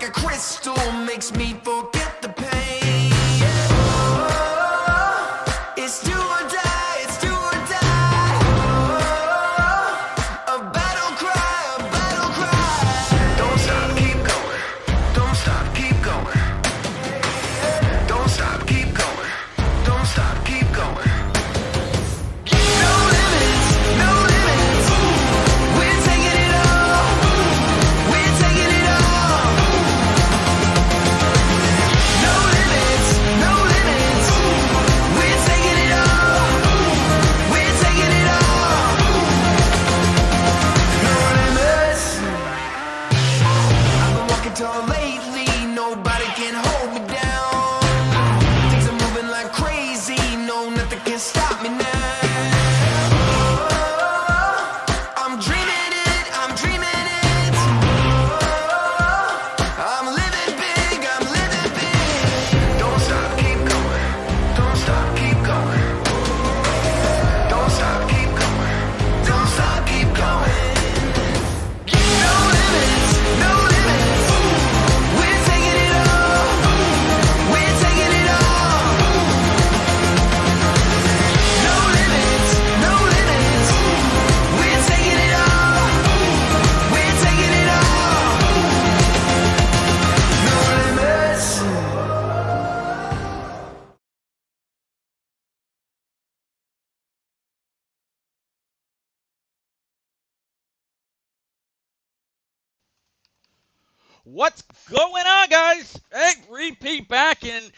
a crystal, makes me forget the pain. It's do or die, it's do or die. A battle cry, a battle cry. Don't stop, keep going. Don't stop, keep going. Don't stop, keep going. Don't stop, keep going. No limits, no limits. We're taking it all. We're taking it all. No limits, no limits. We're taking it all. We're taking it all. No limits. I've been walking tall lately. Nobody can hold me down. Things are moving like crazy. No, nothing can stop me now. I'm dreaming it, I'm dreaming it. I'm living big, I'm living big. Don't stop, keep going. Don't stop, keep going. Don't stop, keep going. Don't stop, keep going. No limits, no limits. We're taking it all. We're taking it all. No limits, no limits. We're taking it all. We're taking it all. No limits. What's going on, guys? Hey, repeat back, and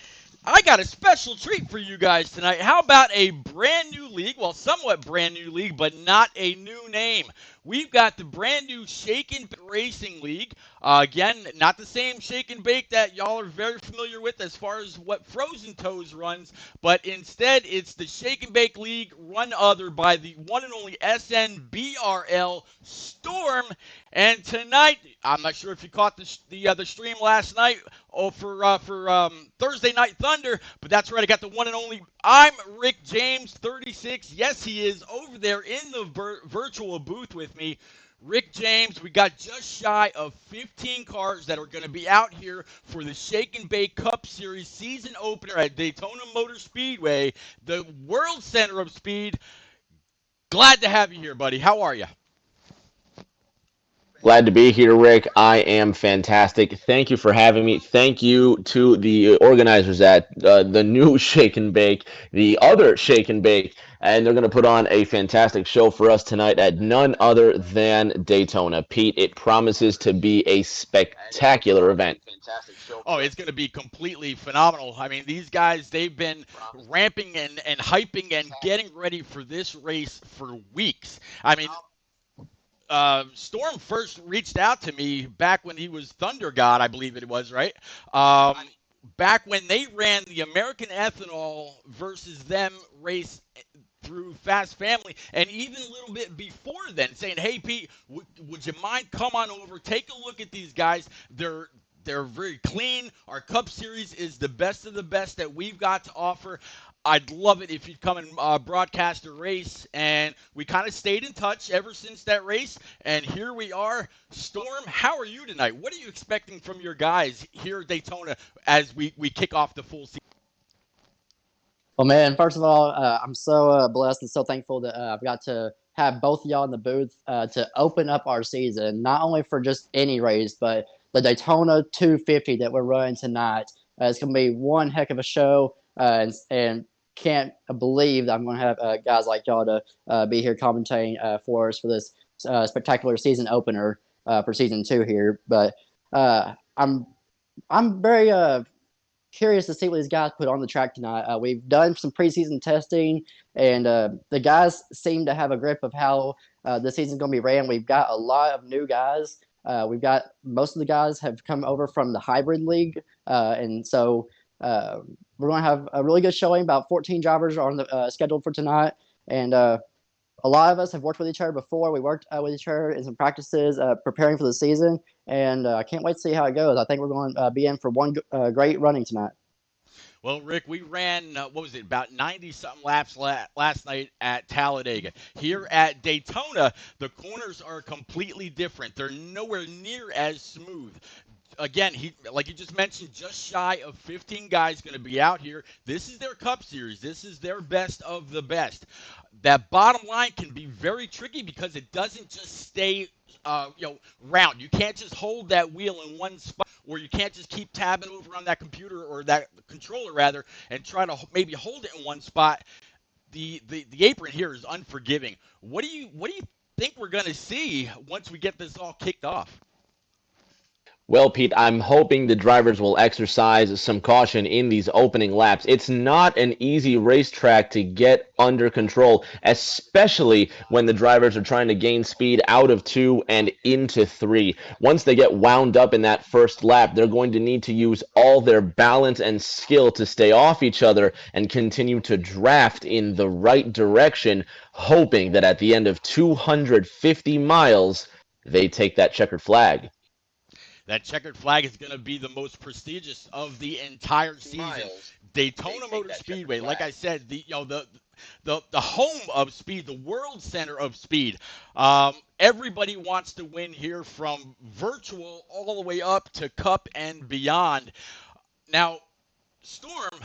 I got a special treat for you guys tonight. How about a brand new league? Well, somewhat brand new league, but not a new name. We've got the brand new Shake and Bake Racing League. Again, not the same Shake and Bake that y'all are very familiar with as far as what Frozen Toes runs, but instead it's the Shake and Bake League run other by the one and only SNBRL Storm. And tonight, I'm not sure if you caught the stream last night for Thursday Night Thunder, but that's right, I got the one and only. I'm Rick James, 36. Yes, he is over there in the virtual booth with me. Rick James, we got just shy of 15 cars that are going to be out here for the Shake and Bake Cup Series season opener at Daytona Motor Speedway, the world center of speed. Glad to have you here, buddy. How are you? Glad to be here, Rick. I am fantastic. Thank you for having me. Thank you to the organizers at the new Shake and Bake, the other Shake and Bake, and they're going to put on a fantastic show for us tonight at none other than Daytona. Pete, it promises to be a spectacular event. Oh, it's going to be completely phenomenal. I mean, these guys, they've been ramping and hyping and getting ready for this race for weeks. I mean, Storm first reached out to me back when he was Thunder God, I believe it was, right? Back when they ran the American Ethanol versus them race through Fast Family, and even a little bit before then, saying, "Hey, Pete, would you mind come on over, take a look at these guys? They're very clean. Our Cup Series is the best of the best that we've got to offer. I'd love it if you'd come and broadcast a race." And we kind of stayed in touch ever since that race. And here we are. Storm, how are you tonight? What are you expecting from your guys here at Daytona as we kick off the full season? Well, man, first of all, I'm so blessed and so thankful that I've got to have both of y'all in the booth to open up our season, not only for just any race, but the Daytona 250 that we're running tonight. It's going to be one heck of a show, and can't believe that I'm going to have guys like y'all to be here commentating for us for this spectacular season opener for season 2 here. But I'm very curious to see what these guys put on the track tonight. We've done some preseason testing, and the guys seem to have a grip of how the season's going to be ran. We've got a lot of new guys. We've got most of the guys have come over from the hybrid league, and so we're going to have a really good showing. About 14 drivers are on the scheduled for tonight, and a lot of us have worked with each other before. We worked with each other in some practices preparing for the season, and I can't wait to see how it goes. I think we're going to be in for one great running tonight. Well, Rick, we ran, what was it, about 90-something laps last night at Talladega. Here at Daytona, the corners are completely different. They're nowhere near as smooth. again, he like you just mentioned, just shy of 15 guys going to be out here. This is their Cup Series. This is their best of the best. That bottom line can be very tricky because it doesn't just stay, round. You can't just hold that wheel in one spot, or you can't just keep tabbing over on that computer or that controller rather, and try to maybe hold it in one spot. The apron here is unforgiving. What do you think we're going to see once we get this all kicked off? Well, Pete, I'm hoping the drivers will exercise some caution in these opening laps. It's not an easy racetrack to get under control, especially when the drivers are trying to gain speed out of two and into three. Once they get wound up in that first lap, they're going to need to use all their balance and skill to stay off each other and continue to draft in the right direction, hoping that at the end of 250 miles, they take that checkered flag. That checkered flag is going to be the most prestigious of the entire season. Daytona Motor Speedway, like I said, the home of speed, the world center of speed. Everybody wants to win here, from virtual all the way up to Cup and beyond. Now, Storm,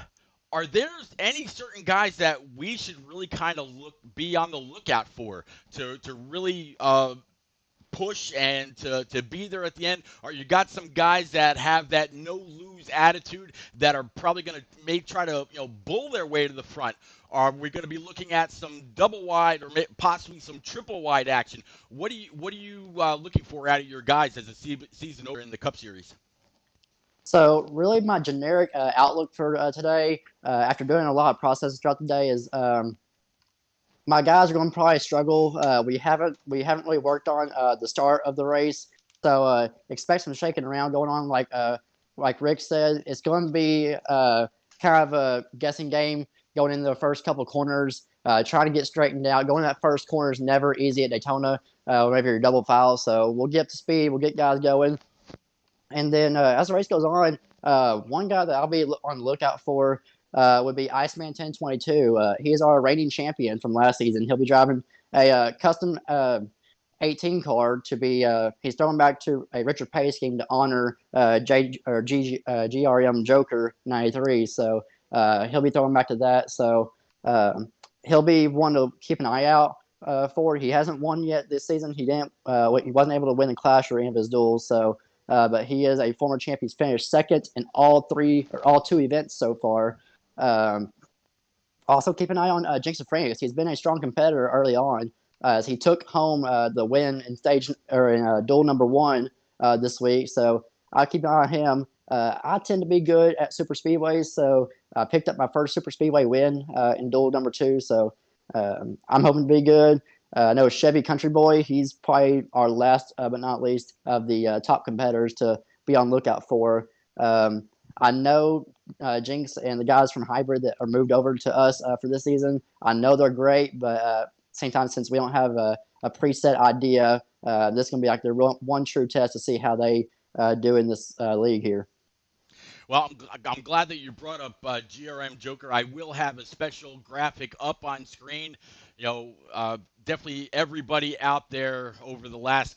are there any certain guys that we should really kind of be on the lookout for to really push and to be there at the end? Or you got some guys that have that no lose attitude that are probably going to try to bull their way to the front? Are we going to be looking at some double wide or possibly some triple wide action? What are you looking for out of your guys as the season over in the Cup Series? So really, my generic outlook for today, after doing a lot of processes throughout the day, is my guys are going to probably struggle. We haven't really worked on the start of the race, so expect some shaking around going on. Like Rick said, it's going to be kind of a guessing game going into the first couple corners. Trying to get straightened out. Going to that first corner is never easy at Daytona. Whenever you're double file, so we'll get up to speed. We'll get guys going, and then as the race goes on, one guy that I'll be on the lookout for would be Iceman 1022. He is our reigning champion from last season. He'll be driving a custom 18 car to be. He's throwing back to a Richard Pace scheme to honor GRM Joker 93. So he'll be throwing back to that. So he'll be one to keep an eye out for. He hasn't won yet this season. He didn't. He wasn't able to win the Clash or any of his duels. So. But he is a former champion. He's finished second in all two events so far. Um, Also, keep an eye on Jinx Afranius. He's been a strong competitor early on, as he took home the win in duel number one this week. So I'll keep an eye on him. I tend to be good at super speedways, so I picked up my first super speedway win in duel number two. So I'm hoping to be good. I know Chevy Country Boy. He's probably our last, but not least, of the top competitors to be on lookout for. I know Jinx and the guys from Hybrid that are moved over to us for this season. I know they're great, but same time, since we don't have a preset idea, this is going to be like their one true test to see how they do in this league here. Well, I'm glad that you brought up GRM Joker. I will have a special graphic up on screen. Definitely everybody out there over the last,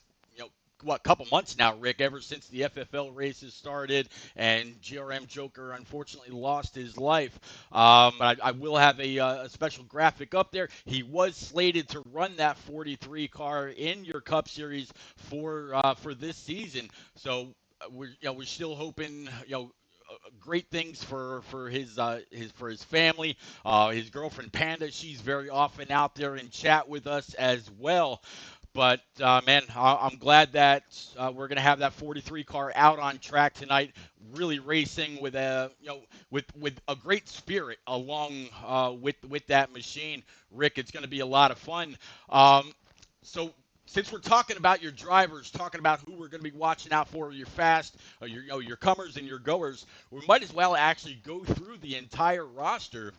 couple months now, Rick, ever since the FFL races started and GRM Joker unfortunately lost his life. But I will have a special graphic up there. He was slated to run that 43 car in your Cup Series for this season. So we're still hoping, great things for his family, his girlfriend Panda. She's very often out there in chat with us as well. But man, I'm glad that we're gonna have that 43 car out on track tonight, really racing with with a great spirit along with that machine. Rick, it's gonna be a lot of fun. So since we're talking about your drivers, talking about who we're going to be watching out for, your fast, your comers and your goers, we might as well actually go through the entire roster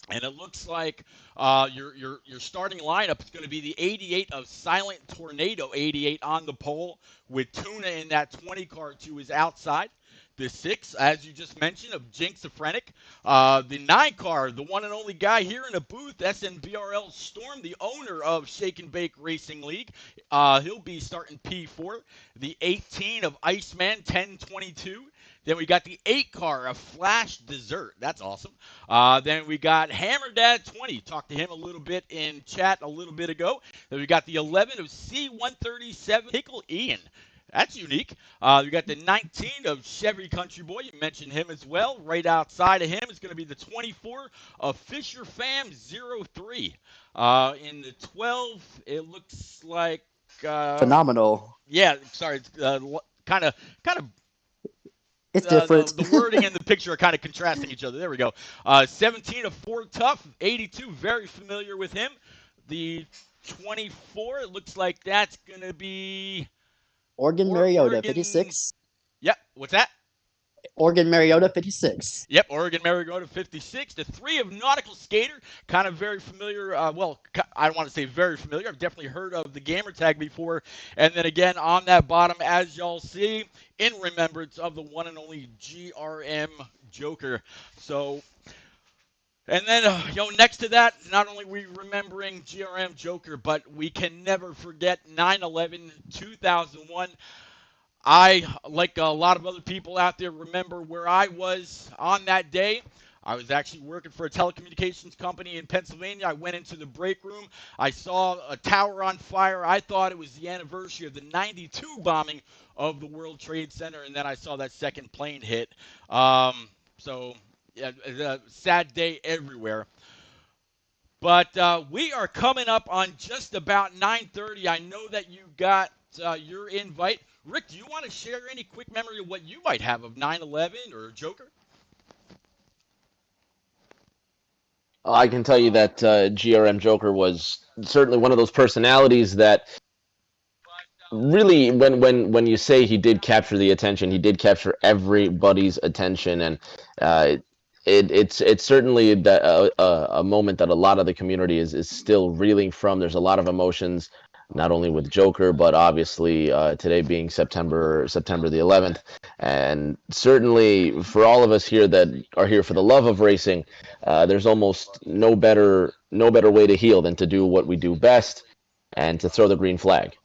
And it looks like your starting lineup is going to be the 88 of Silent Tornado 88 on the pole, with Tuna in that 20 car to his outside. The 6, as you just mentioned, of Jinxophrenic. The 9 car, the one and only guy here in the booth, SNVRL Storm, the owner of Shake and Bake Racing League. He'll be starting P4. The 18 of Iceman 1022. Then we got the 8 car of Flash Dessert. That's awesome. Then we got Hammer Dad 20. Talked to him a little bit in chat a little bit ago. Then we got the 11 of C137 Pickle Ian. That's unique. We got the 19 of Chevy Country Boy. You mentioned him as well. Right outside of him is going to be the 24 of Fisher Fam 03. In the 12, it looks like Phenomenal. Yeah, sorry, it's kind of It's different. the wording and the picture are kind of contrasting each other. There we go. 17 of Ford Tough, 82, very familiar with him. The 24, it looks like that's going to be Oregon Mariota, Oregon, 56. Yep, what's that? Oregon Mariota, 56. Yep, Oregon Mariota 56. The 3 of Nautical Skater, kind of very familiar. Well, I don't want to say very familiar. I've definitely heard of the gamer tag before. And then again, on that bottom, as y'all see, in remembrance of the one and only GRM Joker. So, and then, next to that, not only are we remembering GRM Joker, but we can never forget 9/11/2001. I, like a lot of other people out there, remember where I was on that day. I was actually working for a telecommunications company in Pennsylvania. I went into the break room. I saw a tower on fire. I thought it was the anniversary of the 92 bombing of the World Trade Center, and then I saw that second plane hit. So, yeah, a sad day everywhere. But we are coming up on just about 9:30. I know that you got your invite. Rick, do you want to share any quick memory of what you might have of 9/11 or Joker? I can tell you that GRM Joker was certainly one of those personalities that really, when you say he did capture the attention, he did capture everybody's attention, and it's certainly a moment that a lot of the community is still reeling from. There's a lot of emotions, not only with Joker, but obviously today being September the 11th, and certainly for all of us here that are here for the love of racing, there's almost no better way to heal than to do what we do best, and to throw the green flag.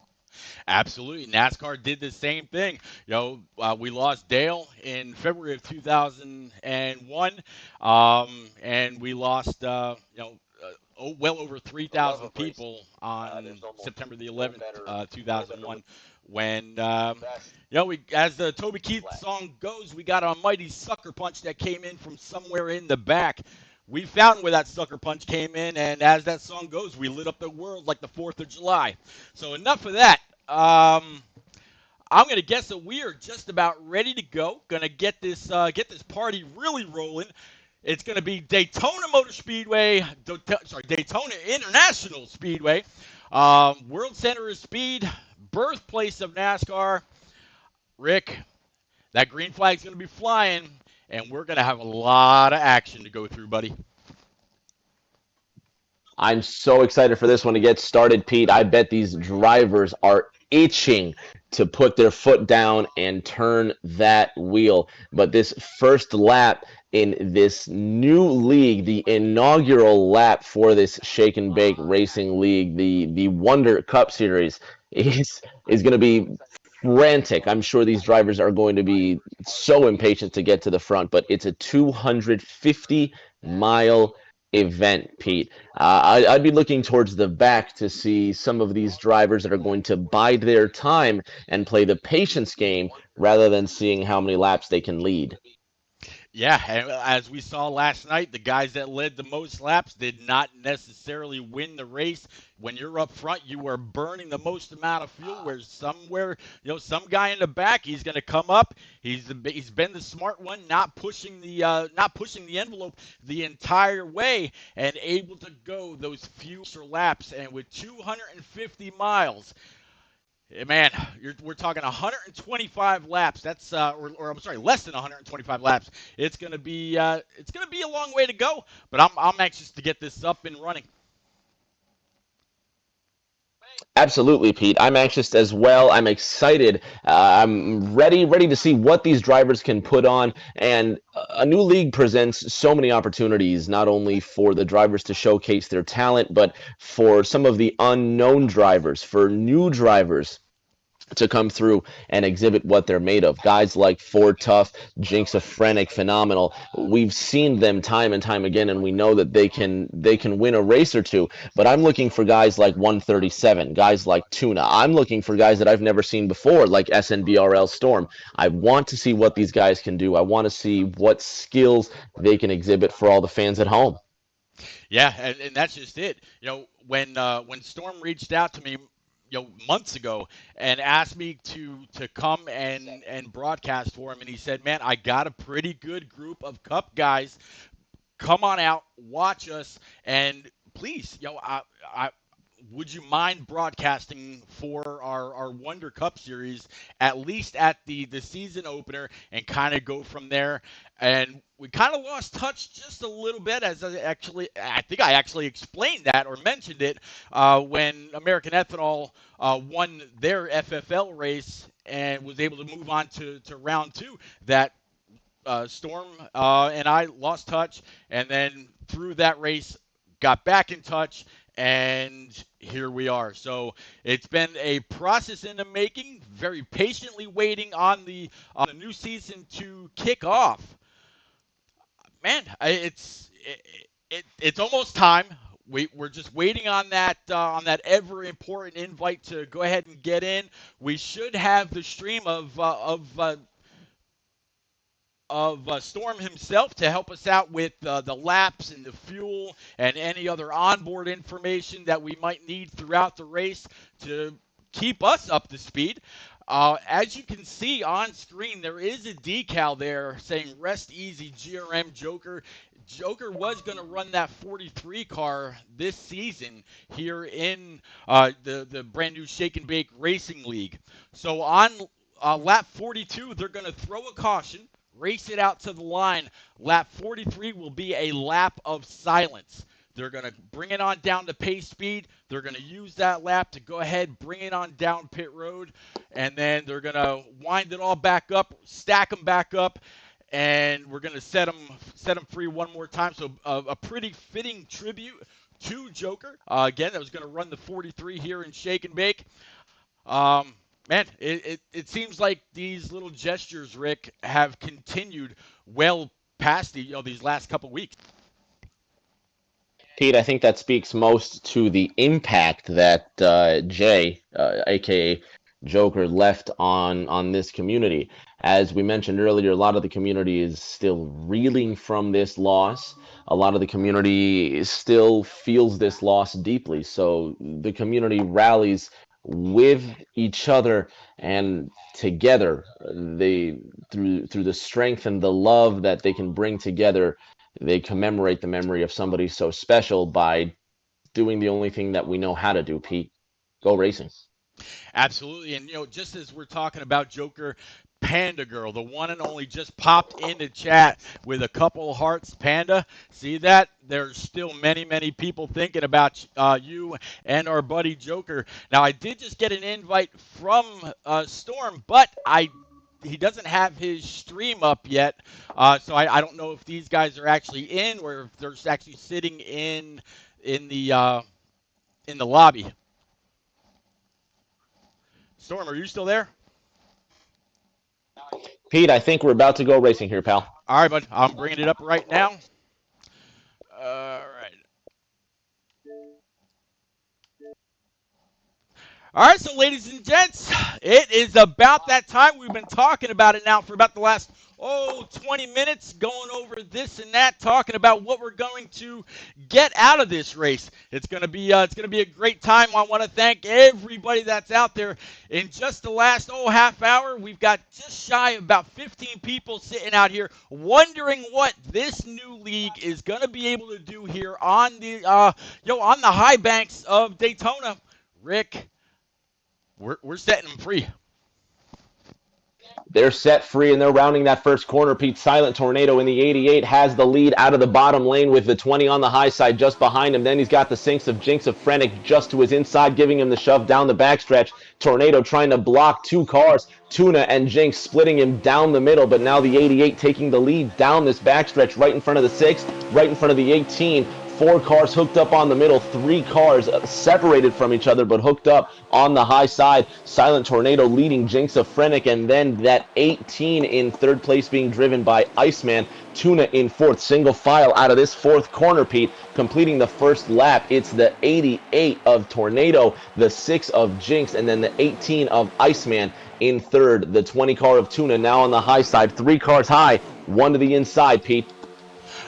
Absolutely. NASCAR did the same thing. We lost Dale in February of 2001, and we lost, well over 3,000 people on September the 11th, 2001, when, as the Toby Keith song goes, we got a mighty sucker punch that came in from somewhere in the back. We found where that sucker punch came in, and as that song goes, we lit up the world like the 4th of July. So enough of that. I'm going to guess that we are just about ready to go. Going to get this party really rolling. It's going to be Daytona Motor Speedway, Daytona International Speedway, World Center of Speed, birthplace of NASCAR. Rick, that green flag's going to be flying, and we're going to have a lot of action to go through, buddy. I'm so excited for this one to get started, Pete. I bet these drivers are itching to put their foot down and turn that wheel. But this first lap in this new league, the inaugural lap for this Shake and Bake Racing League, the Wonder Cup Series, is going to be frantic. I'm sure these drivers are going to be so impatient to get to the front, but it's a 250-mile event, Pete. I'd be looking towards the back to see some of these drivers that are going to bide their time and play the patience game rather than seeing how many laps they can lead. Yeah, and as we saw last night, the guys that led the most laps did not necessarily win the race. When you're up front, you are burning the most amount of fuel. Where some guy in the back, he's going to come up. He's been the smart one, not pushing the envelope the entire way, and able to go those few extra laps. And with 250 miles. Man, we're talking 125 laps. That's or I'm sorry, less than 125 laps. It's gonna be a long way to go, but I'm anxious to get this up and running. Absolutely, Pete. I'm anxious as well. I'm excited. I'm ready to see what these drivers can put on. And a new league presents so many opportunities, not only for the drivers to showcase their talent, but for some of the unknown drivers, for new drivers to come through and exhibit what they're made of. Guys like Ford Tough, Jinx Frenic, phenomenal. We've seen them time and time again, and we know that they can win a race or two. But I'm looking for guys like 137, guys like Tuna. I'm looking for guys that I've never seen before, like SNBRL Storm. I want to see what these guys can do. I want to see what skills they can exhibit for all the fans at home. Yeah, and that's just it. When Storm reached out to me, months ago and asked me to come and broadcast for him, and he said, "Man, I got a pretty good group of Cup guys. Come on out, watch us, and please, I would you mind broadcasting for our Wonder Cup series at least at the season opener and kind of go from there?" And we kind of lost touch just a little bit, as I think I actually explained that or mentioned it when American Ethanol won their FFL race and was able to move on to round two. That Storm and I lost touch, and then through that race, got back in touch, and here we are. So it's been a process in the making, very patiently waiting on the new season to kick off. Man, it's almost time. We're just waiting on that ever important invite to go ahead and get in. We should have the stream of Storm himself to help us out with the laps and the fuel and any other onboard information that we might need throughout the race to keep us up to speed. As you can see on screen, there is a decal there saying "Rest Easy GRM Joker." Joker was going to run that 43 car this season here in the brand new Shake and Bake Racing League. So on lap 42, they're going to throw a caution, race it out to the line. Lap 43 will be a lap of silence. They're going to bring it on down to pace speed. They're going to use that lap to go ahead, bring it on down pit road, and then they're going to wind it all back up, stack them back up, and we're going to set them free one more time. So a pretty fitting tribute to Joker. Again, that was going to run the 43 here in Shake and Bake. Man, it seems like these little gestures, Rick, have continued well past these last couple weeks. Pete, I think that speaks most to the impact that Jay, aka Joker, left on this community. As we mentioned earlier, a lot of the community is still reeling from this loss. A lot of the community still feels this loss deeply. So the community rallies with each other and together. They through the strength and the love that they can bring together, they commemorate the memory of somebody so special by doing the only thing that we know how to do, Pete. Go racing. Absolutely. And, just as we're talking about Joker, Panda Girl, the one and only, just popped into chat with a couple of hearts. Panda, see that? There's still many, many people thinking about you and our buddy Joker. Now, I did just get an invite from Storm, but he doesn't have his stream up yet. So I don't know if these guys are actually in or if they're actually sitting in the lobby. Storm, are you still there? Pete, I think we're about to go racing here, pal. All right, bud. I'm bringing it up right now. All right. All right, so ladies and gents, it is about that time. We've been talking about it now for about the last 20 minutes, going over this and that, talking about what we're going to get out of this race. It's going to be a great time. I want to thank everybody that's out there. In just the last half hour, we've got just shy of about 15 people sitting out here wondering what this new league is going to be able to do here on the high banks of Daytona. Rick, We're setting them free. They're set free and they're rounding that first corner. Pete Silent Tornado in the 88 has the lead out of the bottom lane with the 20 on the high side just behind him. Then he's got the sinks of Jinx of Frenic just to his inside, giving him the shove down the backstretch. Tornado trying to block two cars. Tuna and Jinx splitting him down the middle, but now the 88 taking the lead down this backstretch right in front of the 6, right in front of the 18. Four cars hooked up on the middle, three cars separated from each other but hooked up on the high side. Silent Tornado leading Jinx of Frenic, and then that 18 in third place being driven by Iceman. Tuna in fourth, single file out of this fourth corner, Pete, completing the first lap. It's the 88 of Tornado, the 6 of Jinx, and then the 18 of Iceman in third. The 20 car of Tuna now on the high side, three cars high, one to the inside, Pete.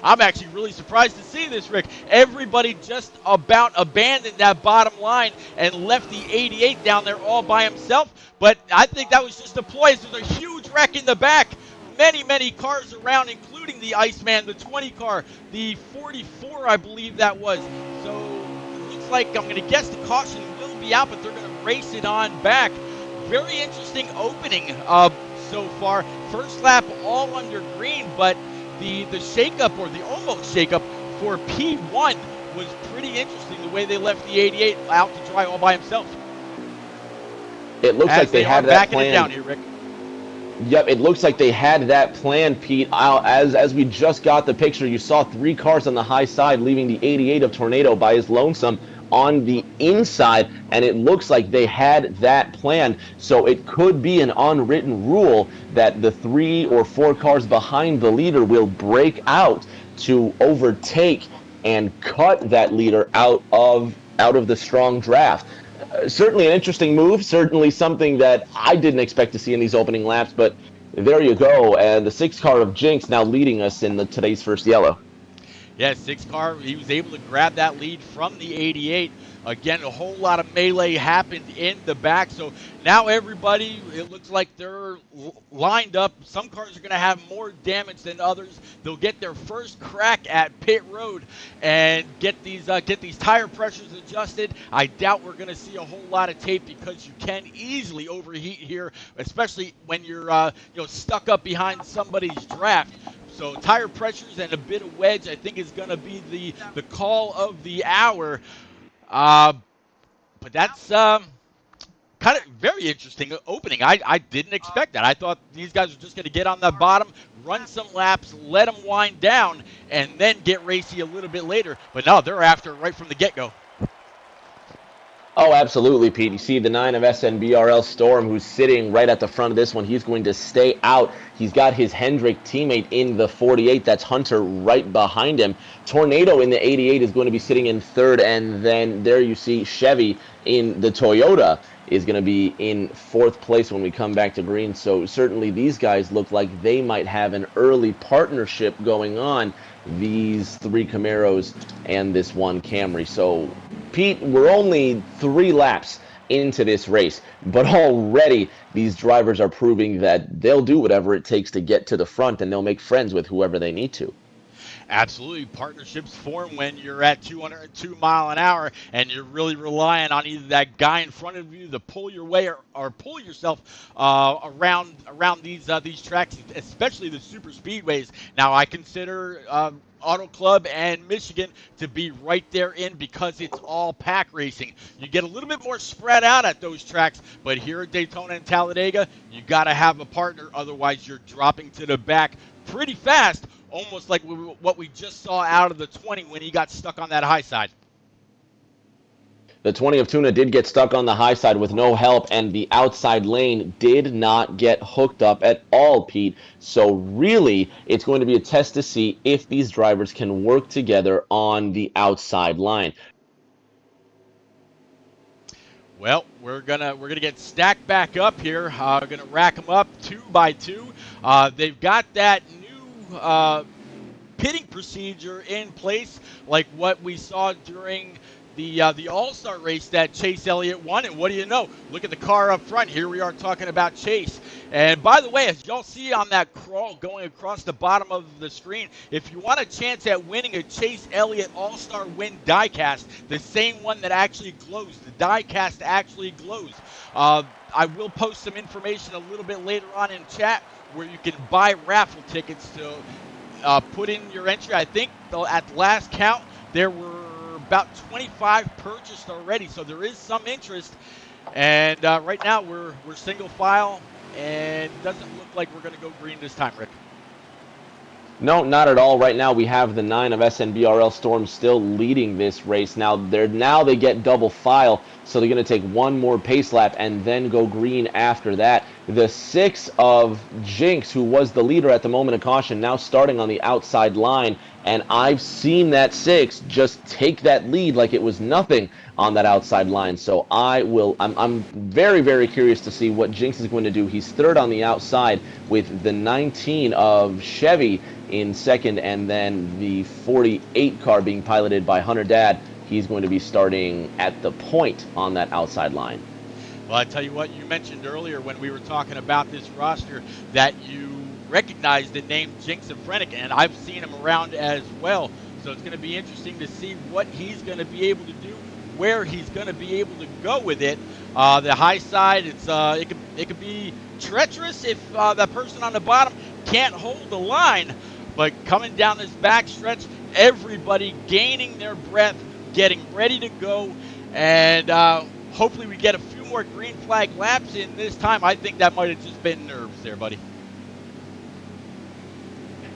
I'm actually really surprised to see this, Rick. Everybody just about abandoned that bottom line and left the 88 down there all by himself. But I think that was just a ploy. There's a huge wreck in the back. Many cars around, including the Iceman, the 20 car, the 44, I believe that was. So it looks like, I'm going to guess the caution will be out, but they're going to race it on back. Very interesting opening so far. First lap all under green, but the shakeup, or the almost shakeup, for P1 was pretty interesting, the way they left the 88 out to dry all by himself. It looks like they had that plan. It down here, Rick. Yep, it looks like they had that plan, Pete. As we just got the picture, you saw three cars on the high side leaving the 88 of Tornado by his lonesome on the inside, and it looks like they had that plan. So it could be an unwritten rule that the 3 or 4 cars behind the leader will break out to overtake and cut that leader out of the strong draft. Certainly an interesting move, certainly something that I didn't expect to see in these opening laps, but there you go. And the 6 car of Jinx now leading us in today's first yellow. Yeah, 6 car, he was able to grab that lead from the 88. Again, a whole lot of melee happened in the back. So now everybody, it looks like they're lined up. Some cars are going to have more damage than others. They'll get their first crack at pit road and get these tire pressures adjusted. I doubt we're going to see a whole lot of tape, because you can easily overheat here, especially when you're stuck up behind somebody's draft. So tire pressures and a bit of wedge, I think, is going to be the call of the hour. But that's kind of very interesting opening. I didn't expect that. I thought these guys were just going to get on the bottom, run some laps, let them wind down, and then get racy a little bit later. But no, they're after right from the get-go. Oh, absolutely, Pete. You see the 9 of SNBRL Storm, who's sitting right at the front of this one. He's going to stay out. He's got his Hendrick teammate in the 48. That's Hunter right behind him. Tornado in the 88 is going to be sitting in third. And then there you see Chevy in the Toyota is going to be in fourth place when we come back to green. So certainly these guys look like they might have an early partnership going on, these 3 Camaros and this 1 Camry. So Pete, we're only 3 laps into this race, but already these drivers are proving that they'll do whatever it takes to get to the front, and they'll make friends with whoever they need to. Absolutely. Partnerships form when you're at 202 mile an hour and you're really relying on either that guy in front of you to pull your way or pull yourself around these tracks, especially the super speedways. Now, I consider Auto Club and Michigan to be right there in, because it's all pack racing. You get a little bit more spread out at those tracks, but here at Daytona and Talladega, you got to have a partner, otherwise you're dropping to the back pretty fast, almost like what we just saw out of the 20 when he got stuck on that high side. The 20 of Tuna did get stuck on the high side with no help, and the outside lane did not get hooked up at all, Pete. So really, it's going to be a test to see if these drivers can work together on the outside line. Well, we're gonna get stacked back up here. We're gonna rack them up 2 by 2. They've got that new pitting procedure in place, like what we saw during the All-Star race that Chase Elliott won, and what do you know? Look at the car up front. Here we are talking about Chase. And by the way, as y'all see on that crawl going across the bottom of the screen, if you want a chance at winning a Chase Elliott All-Star Win diecast, the same one that actually glows, the diecast actually glows. I will post some information a little bit later on in chat where you can buy raffle tickets to put in your entry. I think at the last count there were about 25 purchased already, so there is some interest. And right now we're single file, and it doesn't look like we're going to go green this time, Rick. No, not at all. Right now we have the 9 of SNBRL Storm still leading this race. Now they get double file, so they're going to take one more pace lap and then go green after that. The 6 of Jinx, who was the leader at the moment of caution, now starting on the outside line, and I've seen that 6 just take that lead like it was nothing on that outside line. So I'm very, very curious to see what Jinx is going to do. He's third on the outside with the 19 of Chevy in second, and then the 48 car being piloted by Hunter Dad. He's going to be starting at the point on that outside line. Well, I tell you what, you mentioned earlier when we were talking about this roster that you recognized the name Jinx and Frennick, and I've seen him around as well. So it's going to be interesting to see what he's going to be able to do, where he's going to be able to go with it. The high side, it could be treacherous if that person on the bottom can't hold the line. But coming down this back stretch, everybody gaining their breath, getting ready to go, and hopefully we get a few more green flag laps in this time. I think that might have just been nerves there, buddy.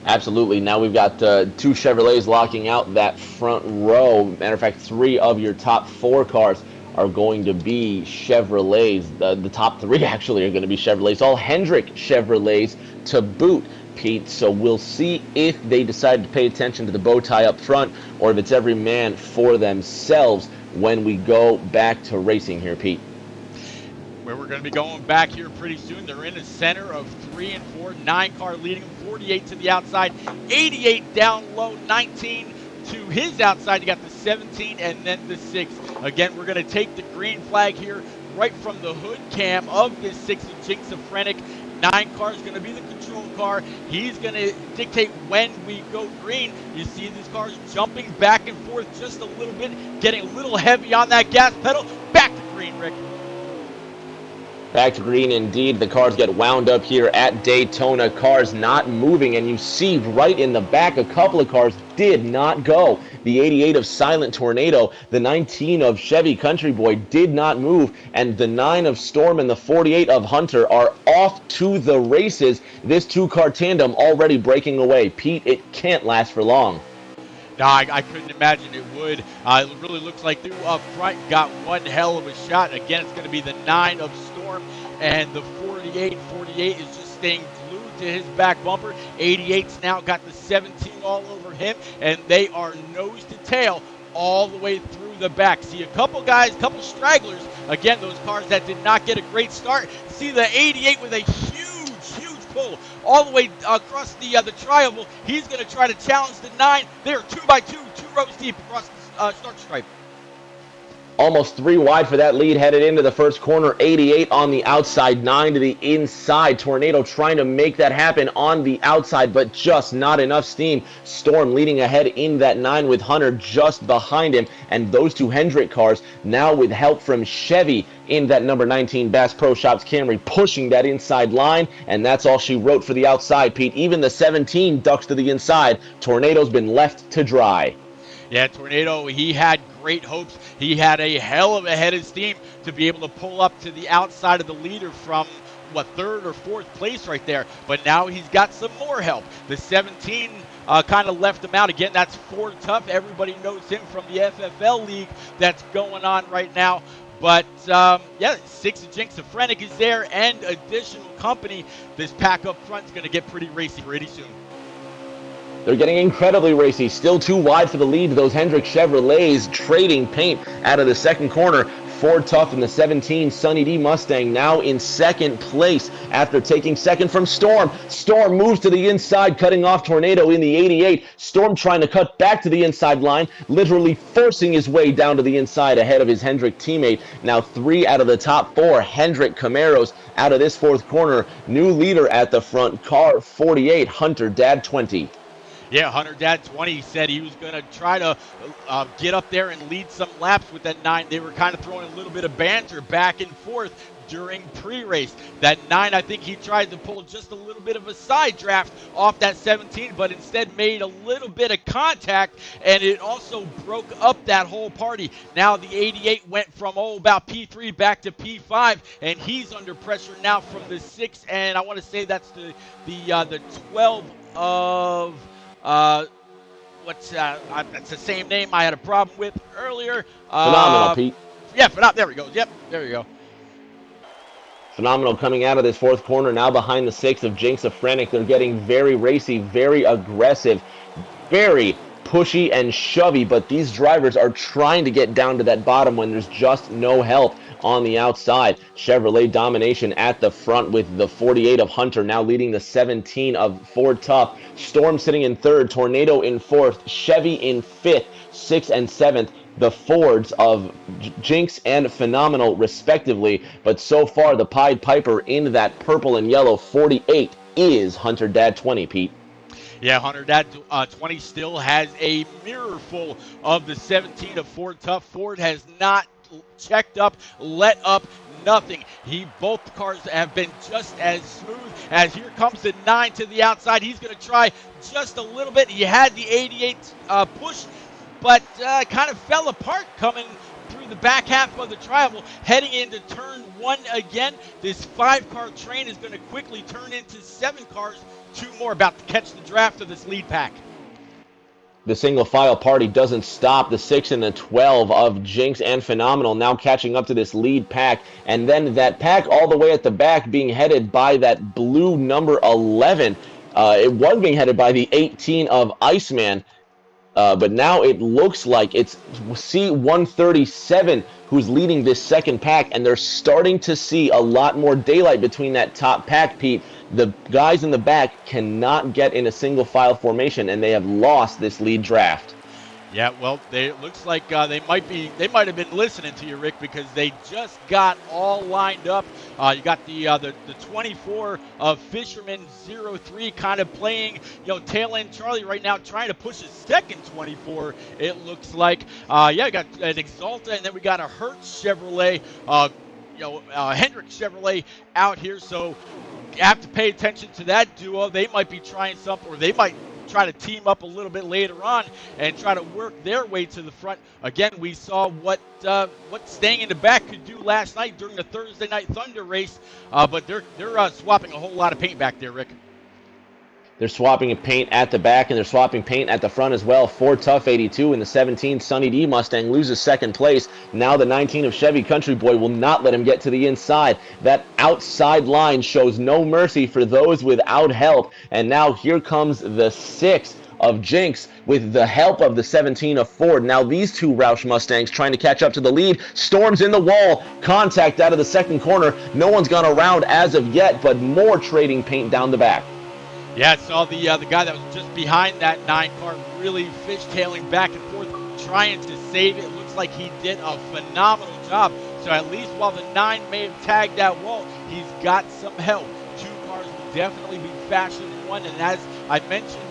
Absolutely. Now we've got 2 Chevrolets locking out that front row. Matter of fact, 3 of your top 4 cars are going to be Chevrolets. The top 3 actually are going to be Chevrolets. All Hendrick Chevrolets to boot, Pete. So we'll see if they decide to pay attention to the bow tie up front, or if it's every man for themselves when we go back to racing here, Pete. Where we're going to be going back here pretty soon. They're in the center of 3 and 4, 9 car leading them, 48 to the outside, 88 down low, 19 to his outside. You got the 17 and then the 6. Again, we're going to take the green flag here right from the hood cam of this 6 of Jinx and Frennick. 9 car is going to be the control car. He's going to dictate when we go green. You see these cars jumping back and forth just a little bit, getting a little heavy on that gas pedal. Back to green, Rick. Back to green indeed. The cars get wound up here at Daytona. Cars not moving, and you see right in the back a couple of cars did not go. The 88 of Silent Tornado, the 19 of Chevy Country Boy did not move, and the 9 of Storm and the 48 of Hunter are off to the races. This 2-car tandem already breaking away. Pete, it can't last for long. No, I couldn't imagine it would. It really looks like two up front got one hell of a shot. Again, it's going to be the 9 of Storm and the 48. 48 is just staying glued to his back bumper. 88's now got the 17 all over him, and they are nose to tail all the way through the back. See a couple guys, couple stragglers. Again, those cars that did not get a great start. See the 88 with a huge pull all the way across the tri-oval. He's going to try to challenge the 9. They're 2x2, 2 rows deep across the start stripe. Almost 3 wide for that lead headed into the first corner. 88 on the outside, 9 to the inside. Tornado trying to make that happen on the outside, but just not enough steam. Storm leading ahead in that 9 with Hunter just behind him. And those 2 Hendrick cars now with help from Chevy in that number 19 Bass Pro Shops Camry pushing that inside line. And that's all she wrote for the outside, Pete. Even the 17 ducks to the inside. Tornado's been left to dry. Yeah, Tornado, he had great hopes. He had a hell of a head of steam to be able to pull up to the outside of the leader from, third or fourth place right there. But now he's got some more help. The 17 kind of left him out. Again, that's Ford Tough. Everybody knows him from the FFL League that's going on right now. But, 6 of Jinx and Frennick is there, and additional company. This pack up front is going to get pretty racy pretty soon. They're getting incredibly racy. Still 2 wide for the lead. Those Hendrick Chevrolets trading paint out of the second corner. Ford Tough in the 17 Sunny D Mustang now in second place after taking second from Storm. Storm moves to the inside, cutting off Tornado in the 88. Storm trying to cut back to the inside line, literally forcing his way down to the inside ahead of his Hendrick teammate. Now 3 out of the top 4 Hendrick Camaros out of this fourth corner. New leader at the front, car 48, Hunter Dad 20. Yeah, Hunter Dad 20 said he was going to try to get up there and lead some laps with that 9. They were kind of throwing a little bit of banter back and forth during pre-race. That 9, I think he tried to pull just a little bit of a side draft off that 17, but instead made a little bit of contact, and it also broke up that whole party. Now the 88 went from about P3 back to P5, and he's under pressure now from the 6, and I want to say that's the 12 of that's the same name I had a problem with earlier. Phenomenal, Pete. Yeah, there we go. Yep, there we go. Phenomenal coming out of this fourth corner, now behind the 6 of Jinx of Frenic. They're getting very racy, very aggressive, very pushy and shovey, but these drivers are trying to get down to that bottom when there's just no help on the outside. Chevrolet domination at the front with the 48 of Hunter now leading the 17 of Ford Tough. Storm sitting in third, Tornado in fourth, Chevy in fifth, 6th and 7th. The Fords of Jinx and Phenomenal respectively, but so far the Pied Piper in that purple and yellow 48 is Hunter Dad 20, Pete. Yeah, Hunter Dad 20 still has a mirror full of the 17 of Ford Tough. Ford has not checked up, let up, nothing. Both cars have been just as smooth as here comes the 9 to the outside. He's going to try just a little bit. He had the 88 push, but kind of fell apart coming through the back half of the triangle, heading into turn 1 again. This 5-car train is going to quickly turn into 7 cars. 2 more about to catch the draft of this lead pack. The single file party doesn't stop. The 6 and the 12 of Jinx and Phenomenal now catching up to this lead pack. And then that pack all the way at the back being headed by that blue number 11. It was being headed by the 18 of Iceman. But now it looks like it's C137 who's leading this second pack, and they're starting to see a lot more daylight between that top pack, Pete. The guys in the back cannot get in a single file formation, and they have lost this lead draft. Yeah, well, it looks like they might have been listening to you, Rick, because they just got all lined up. You got the 24 of Fisherman 03 kind of playing, tail end Charlie right now, trying to push a second 24. It looks like, we got an Exalta, and then we got a Hertz Chevrolet, Hendrick Chevrolet out here. So you have to pay attention to that duo. They might be trying something, or they might try to team up a little bit later on and try to work their way to the front. Again, we saw what staying in the back could do last night during the Thursday Night Thunder race, but they're swapping a whole lot of paint back there, Rick. They're swapping paint at the back, and they're swapping paint at the front as well. Ford Tough 82 in the 17 Sunny D Mustang loses second place. Now the 19 of Chevy Country Boy will not let him get to the inside. That outside line shows no mercy for those without help. And now here comes the 6 of Jinx with the help of the 17 of Ford. Now these two Roush Mustangs trying to catch up to the lead. Storms in the wall. Contact out of the second corner. No one's gone around as of yet, but more trading paint down the back. Yeah, I saw the guy that was just behind that 9 car really fishtailing back and forth, trying to save it. Looks like he did a phenomenal job. So at least while the 9 may have tagged that wall, he's got some help. 2 cars will definitely be faster than 1. And as I mentioned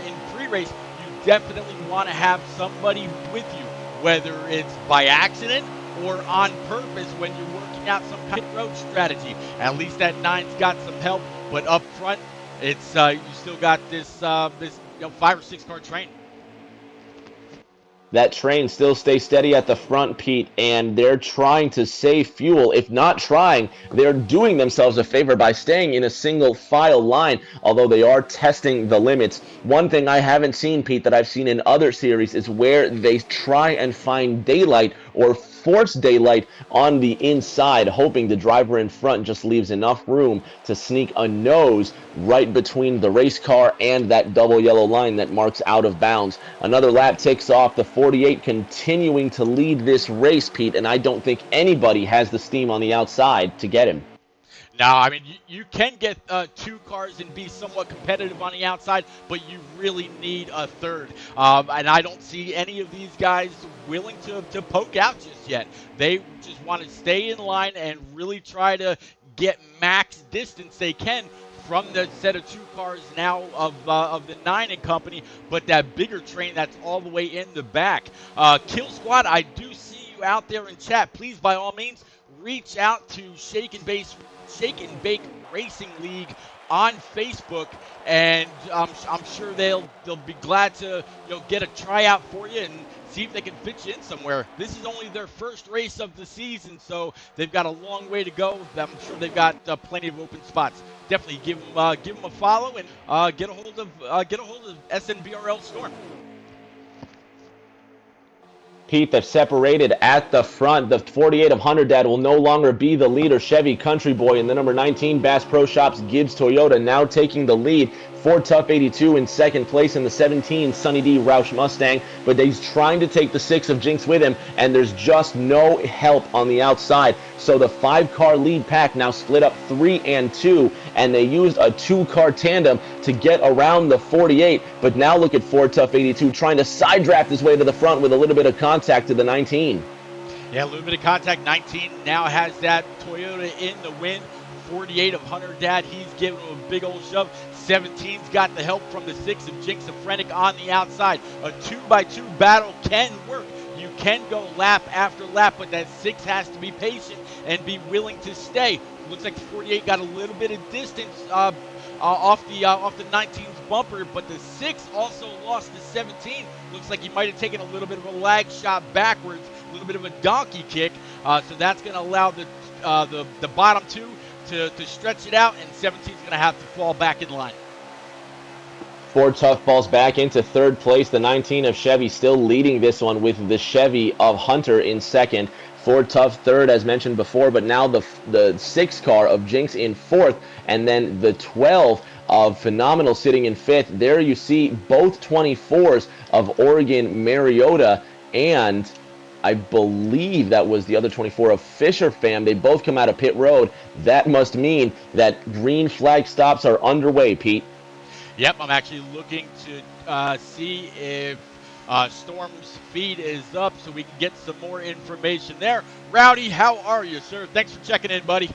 in pre-race, you definitely want to have somebody with you, whether it's by accident or on purpose when you're working out some kind of road strategy. At least that 9's got some help, but up front, it's you still got this 5 or 6 car train. That train still stays steady at the front, Pete, and they're trying to save fuel. If not trying, they're doing themselves a favor by staying in a single file line, although they are testing the limits. One thing I haven't seen, Pete, that I've seen in other series is where they try and find daylight or force daylight on the inside, hoping the driver in front just leaves enough room to sneak a nose right between the race car and that double yellow line that marks out of bounds. Another lap ticks off, the 48 continuing to lead this race, Pete, and I don't think anybody has the steam on the outside to get him. Now, I mean, you can get two cars and be somewhat competitive on the outside, but you really need a third. And I don't see any of these guys willing to poke out just yet. They just want to stay in line and really try to get max distance they can from the set of two cars now of the 9 and company, but that bigger train that's all the way in the back. Kill Squad, I do see you out there in chat. Please, by all means, reach out to Shake and Bake Racing League on Facebook, and I'm sure they'll be glad to get a tryout for you and see if they can fit you in somewhere. This is only their first race of the season, so they've got a long way to go. I'm sure they've got plenty of open spots. Definitely give them a follow and get a hold of SNBRL Storm. Pete, they've separated at the front. The 48 of Hunter Dad will no longer be the leader. Chevy Country Boy and the number 19 Bass Pro Shops Gibbs Toyota now taking the lead. Ford Tough 82 in second place in the 17 Sunny D Roush Mustang, but he's trying to take the 6 of Jinx with him, and there's just no help on the outside. So the 5-car lead pack now split up 3 and 2, and they used a 2-car tandem to get around the 48. But now look at Ford Tough 82 trying to side draft his way to the front with a little bit of contact to the 19. Yeah, a little bit of contact. 19 now has that Toyota in the win. 48 of Hunter Dad, he's giving him a big old shove. 17's got the help from the 6 of Jinx and Frenick on the outside. A 2x2 battle can work. You can go lap after lap, but that 6 has to be patient and be willing to stay. Looks like the 48 got a little bit of distance off the 19's bumper, but the 6 also lost the 17. Looks like he might have taken a little bit of a lag shot backwards, a little bit of a donkey kick. So that's going to allow the bottom 2 to stretch it out, and 17's going to have to fall back in line. Ford Tough falls back into third place. The 19 of Chevy still leading this one with the Chevy of Hunter in second. Ford Tough third, as mentioned before, but now the 6 car of Jinx in fourth, and then the 12 of Phenomenal sitting in fifth. There you see both 24s of Oregon Mariota, and I believe that was the other 24 of Fisher Fam. They both come out of pit road. That must mean that green flag stops are underway, Pete. Yep, I'm actually looking to see if Storm's feed is up so we can get some more information there. Rowdy, how are you, sir? Thanks for checking in, buddy.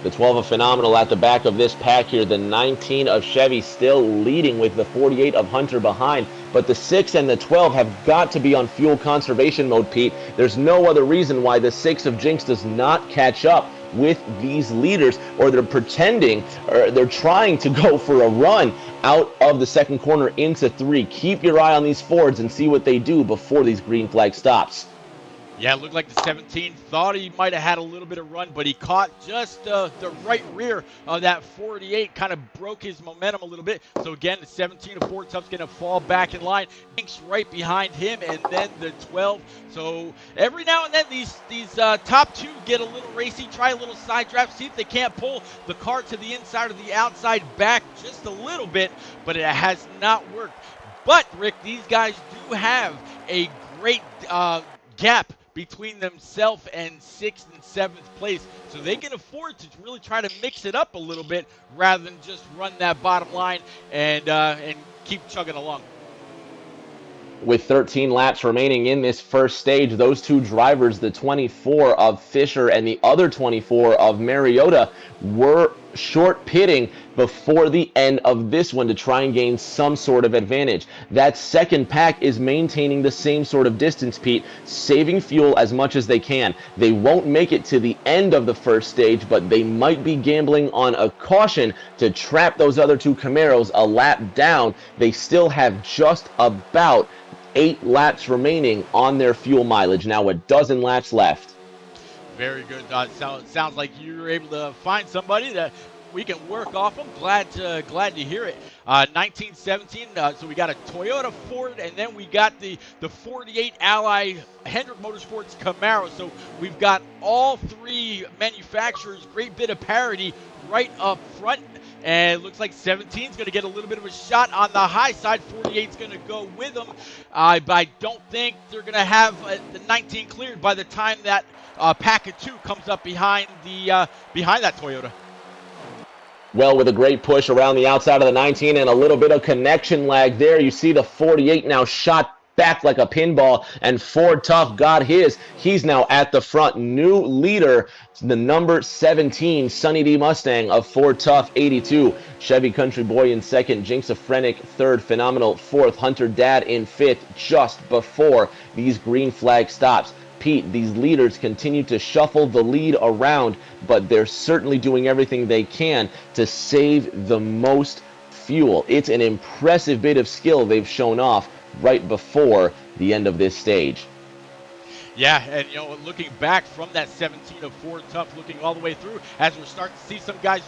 The 12 of Phenomenal at the back of this pack here. The 19 of Chevy still leading with the 48 of Hunter behind. But the 6 and the 12 have got to be on fuel conservation mode, Pete. There's no other reason why the 6 of Jinx does not catch up with these leaders, or they're pretending, or they're trying to go for a run out of the second corner into 3. Keep your eye on these Fords and see what they do before these green flag stops. Yeah, it looked like the 17 thought he might have had a little bit of run, but he caught just the right rear of that 48, kind of broke his momentum a little bit. So again, the 17 of Ford Tough's going to fall back in line. Jinx right behind him, and then the 12. So every now and then these top 2 get a little racy, try a little side draft, see if they can't pull the car to the inside or the outside back just a little bit, but it has not worked. But, Rick, these guys do have a great gap between themselves and 6th and 7th place, so they can afford to really try to mix it up a little bit rather than just run that bottom line and keep chugging along. With 13 laps remaining in this first stage, those 2 drivers, the 24 of Fisher and the other 24 of Mariota, were short pitting before the end of this one to try and gain some sort of advantage. That second pack is maintaining the same sort of distance, Pete, saving fuel as much as they can. They won't make it to the end of the first stage, but they might be gambling on a caution to trap those other 2 Camaros a lap down. They still have just about 8 laps remaining on their fuel mileage. Now a dozen laps left. Very good. Sounds like you were able to find somebody that work off them. Glad to hear it. 1917. So we got a Toyota, Ford, and then we got the 48 Ally Hendrick Motorsports Camaro. So we've got all three manufacturers. Great bit of parity right up front. And it looks like 17 is going to get a little bit of a shot on the high side. 48 is going to go with them. But I don't think they're going to have the 19 cleared by the time that pack of two comes up behind that Toyota. Well, with a great push around the outside of the 19 and a little bit of connection lag there, you see the 48 now shot back like a pinball, and Ford Tough got his. He's now at the front. New leader, the number 17 Sunny D Mustang of Ford Tough 82. Chevy Country Boy in second, Jinxophrenic third, Phenomenal fourth, Hunter Dad in fifth, just before these green flag stops. Pete, these leaders continue to shuffle the lead around, but they're certainly doing everything they can to save the most fuel. It's an impressive bit of skill they've shown off right before the end of this stage. Yeah, and looking back from that 17 of Ford Tough, looking all the way through, as we're starting to see some guys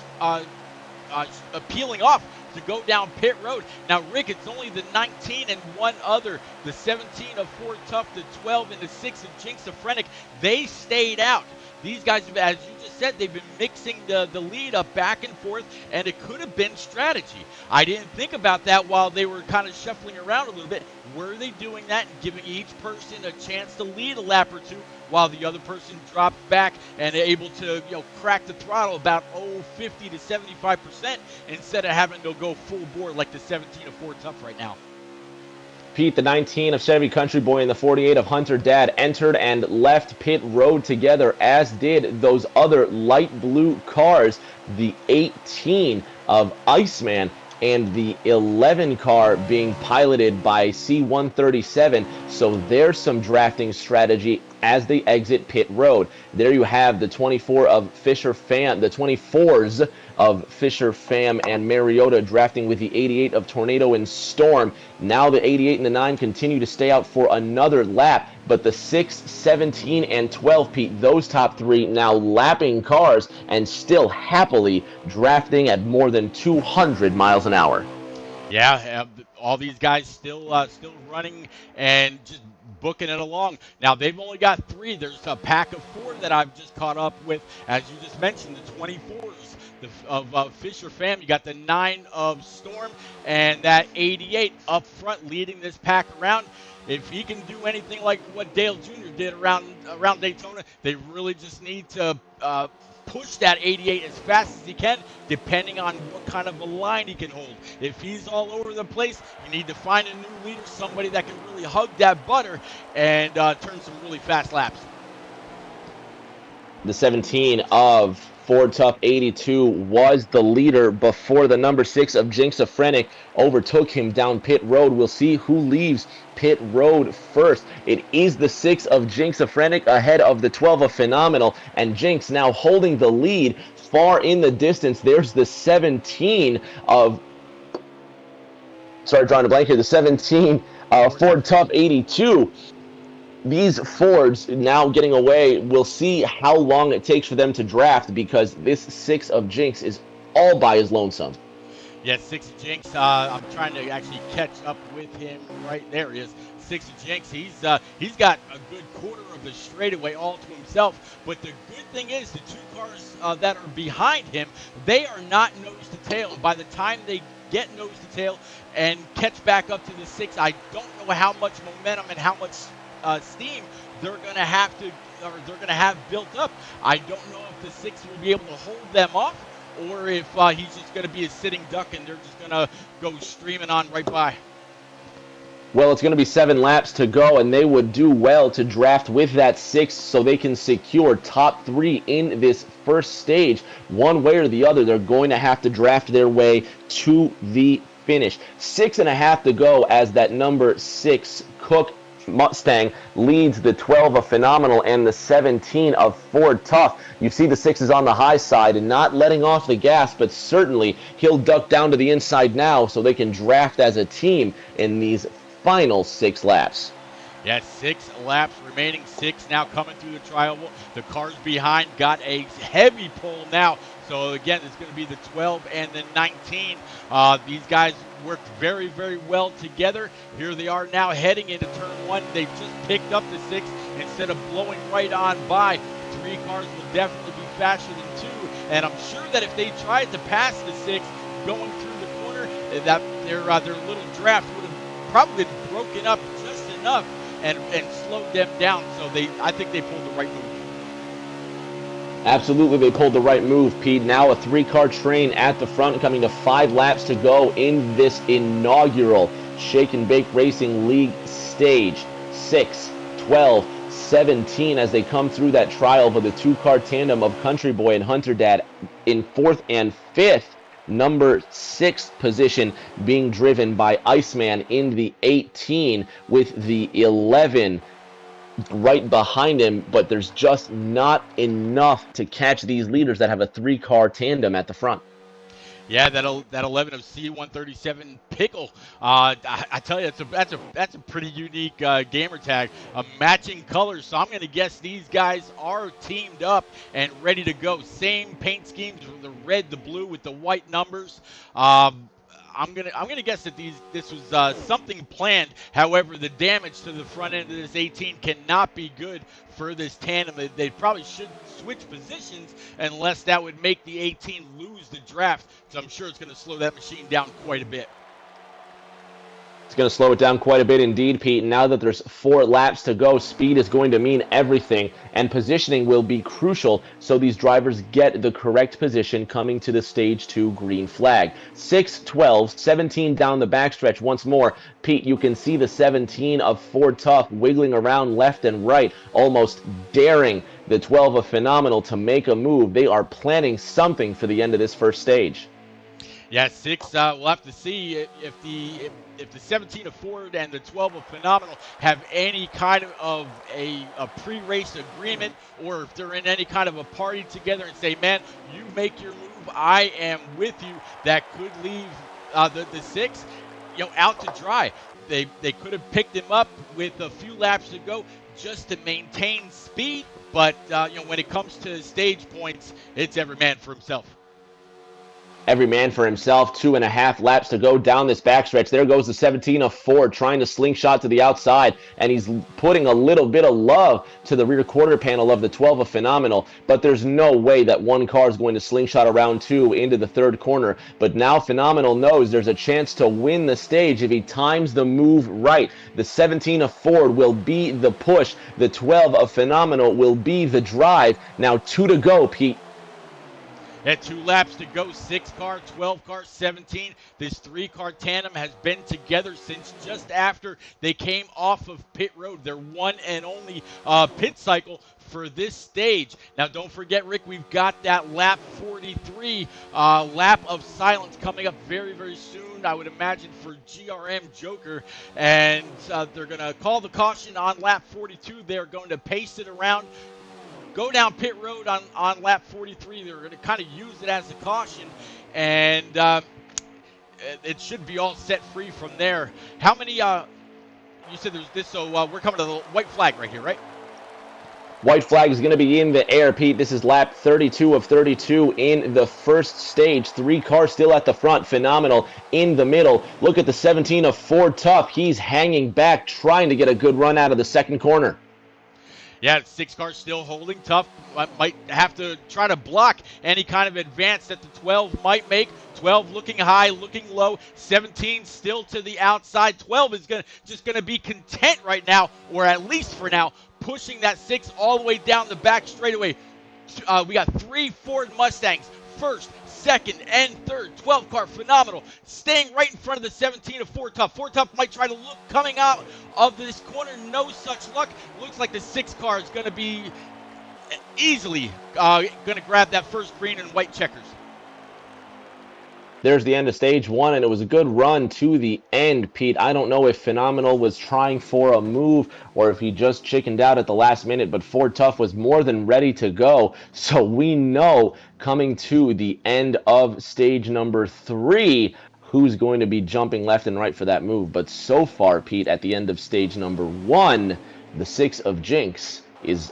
peeling off to go down pit road. Now, Rick, it's only the 19 and one other, the 17 of Ford Tough, the 12 and the 6 of Jinxophrenic. They stayed out. These guys, as you just said, they've been mixing the lead up back and forth, and it could have been strategy. I didn't think about that while they were kind of shuffling around a little bit. Were they doing that and giving each person a chance to lead a lap or two while the other person dropped back and able to crack the throttle about 50 to 75% instead of having to go full bore like the 17 of Ford Tough right now? Pete, the 19 of Chevy Country Boy and the 48 of Hunter Dad entered and left pit road together, as did those other light blue cars, the 18 of Iceman and the 11 car being piloted by C-137. So there's some drafting strategy as they exit pit road. There you have the 24 of Fisher Pham, the 24s of Fisher Pham and Mariota drafting with the 88 of Tornado and Storm. Now the 88 and the 9 continue to stay out for another lap, but the 6, 17, and 12, Pete, those top three now lapping cars and still happily drafting at more than 200 miles an hour. Yeah, all these guys still running and just booking it along. Now, they've only got three. There's a pack of four that I've just caught up with, as you just mentioned, the 24s of Fisher Pham. You got the 9 of Storm and that 88 up front leading this pack around. If he can do anything like what Dale Jr. did around Daytona, they really just need to push that 88 as fast as he can, depending on what kind of a line he can hold. If he's all over the place, you need to find a new leader, somebody that can really hug that butter and turn some really fast laps. The 17 of Ford Tough 82 was the leader before the number 6 of Jinxophrenic overtook him down pit road. We'll see who leaves pit road first. It is the 6 of Jinxophrenic ahead of the 12 of Phenomenal, and Jinx now holding the lead far in the distance. There's the 17 of, sorry, drawing a blank here, the 17 Ford Tough 82. These Fords now getting away, we'll see how long it takes for them to draft, because this 6 of Jinx is all by his lonesome. Yeah, 6 of Jinx. I'm trying to actually catch up with him. Right there he is. 6 of Jinx. He's got a good quarter of the straightaway all to himself. But the good thing is the two cars that are behind him, they are not nose to tail. By the time they get nose to tail and catch back up to the 6, I don't know how much momentum and how much steam they're going to have built up. I don't know if the 6 will be able to hold them off, or if he's just going to be a sitting duck and they're just going to go streaming on right by. Well, it's going to be 7 laps to go, and they would do well to draft with that 6 so they can secure top 3 in this first stage. One way or the other, they're going to have to draft their way to the finish. 6.5 to go as that number 6 Cook Mustang leads the 12 of Phenomenal and the 17 of Ford Tough. You see the 6 is on the high side and not letting off the gas, but certainly he'll duck down to the inside now so they can draft as a team in these final 6 laps. Yeah, 6 laps remaining, 6 now coming through the trial. The cars behind got a heavy pull now. So again, it's going to be the 12 and the 19. These guys worked very, very well together. Here they are now heading into turn 1. They've just picked up the 6 instead of blowing right on by. 3 cars will definitely be faster than 2. And I'm sure that if they tried to pass the 6 going through the corner, that their little draft would have probably broken up just enough and slowed them down. So I think they pulled the right move. Absolutely, they pulled the right move, Pete. Now a 3-car train at the front, coming to 5 laps to go in this inaugural Shake and Bake Racing League stage. 6, 12, 17 as they come through that trial for the 2-car tandem of Country Boy and Hunter Dad in 4th and 5th. Number 6 position being driven by Iceman in the 18 with the 11 right behind him, but there's just not enough to catch these leaders that have a 3-car tandem at the front. Yeah, that 11 of C137 Pickle. I tell you, that's a pretty unique gamer tag. Matching colors, so I'm going to guess these guys are teamed up and ready to go. Same paint schemes, the red, the blue with the white numbers. I'm gonna guess that this was something planned. However, the damage to the front end of this 18 cannot be good for this tandem. They probably should switch positions unless that would make the 18 lose the draft. So I'm sure it's going to slow that machine down quite a bit. It's going to slow it down quite a bit indeed, Pete. Now that there's 4 laps to go, speed is going to mean everything, and positioning will be crucial so these drivers get the correct position coming to the Stage 2 green flag. 6, 12, 17 down the backstretch once more. Pete, you can see the 17 of Ford Tough wiggling around left and right, almost daring the 12 of Phenomenal to make a move. They are planning something for the end of this first stage. Yeah, 6. We'll have to see if the 17 of Ford and the 12 of Phenomenal have any kind of a pre-race agreement, or if they're in any kind of a party together and say, man, you make your move, I am with you. That could leave the 6, out to dry. They could have picked him up with a few laps to go just to maintain speed, but when it comes to stage points, it's every man for himself. Every man for himself. 2.5 laps to go down this backstretch. There goes the 17 of Ford trying to slingshot to the outside, and he's putting a little bit of love to the rear quarter panel of the 12 of Phenomenal, but there's no way that one car is going to slingshot around 2 into the 3rd corner. But now Phenomenal knows there's a chance to win the stage if he times the move right. The 17 of Ford will be the push. The 12 of Phenomenal will be the drive. Now 2 to go, Pete. At 2 laps to go, 6-car, 12-car, 17. This 3-car tandem has been together since just after they came off of pit road, their one and only pit cycle for this stage. Now, don't forget, Rick, we've got that lap 43, lap of silence coming up very, very soon, I would imagine, for GRM Joker. And they're going to call the caution on lap 42. They're going to pace it around, go down pit road on lap 43. They're going to kind of use it as a caution, and it should be all set free from there. How many, you said there's this, so we're coming to the white flag right here, right? White flag is going to be in the air, Pete. This is lap 32 of 32 in the first stage. 3 cars still at the front. Phenomenal in the middle. Look at the 17 of Ford Tough. He's hanging back, trying to get a good run out of the 2nd corner. Yeah, 6 cars still holding tough. Might have to try to block any kind of advance that the 12 might make. 12 looking high, looking low. 17 still to the outside. 12 is just going to be content right now, or at least for now, pushing that 6 all the way down the back straightaway. We got 3 Ford Mustangs, 1st, 2nd, and 3rd. 12-car Phenomenal staying right in front of the 17 of Ford Tough. Ford Tough might try to look coming out of this corner. No such luck. Looks like the 6 car is going to be easily going to grab that first green and white checkers. There's the end of stage 1, and it was a good run to the end, Pete. I don't know if Phenomenal was trying for a move or if he just chickened out at the last minute, but Ford Tough was more than ready to go. So we know coming to the end of stage number 3 who's going to be jumping left and right for that move. But so far, Pete, at the end of stage number 1, the 6 of Jinx is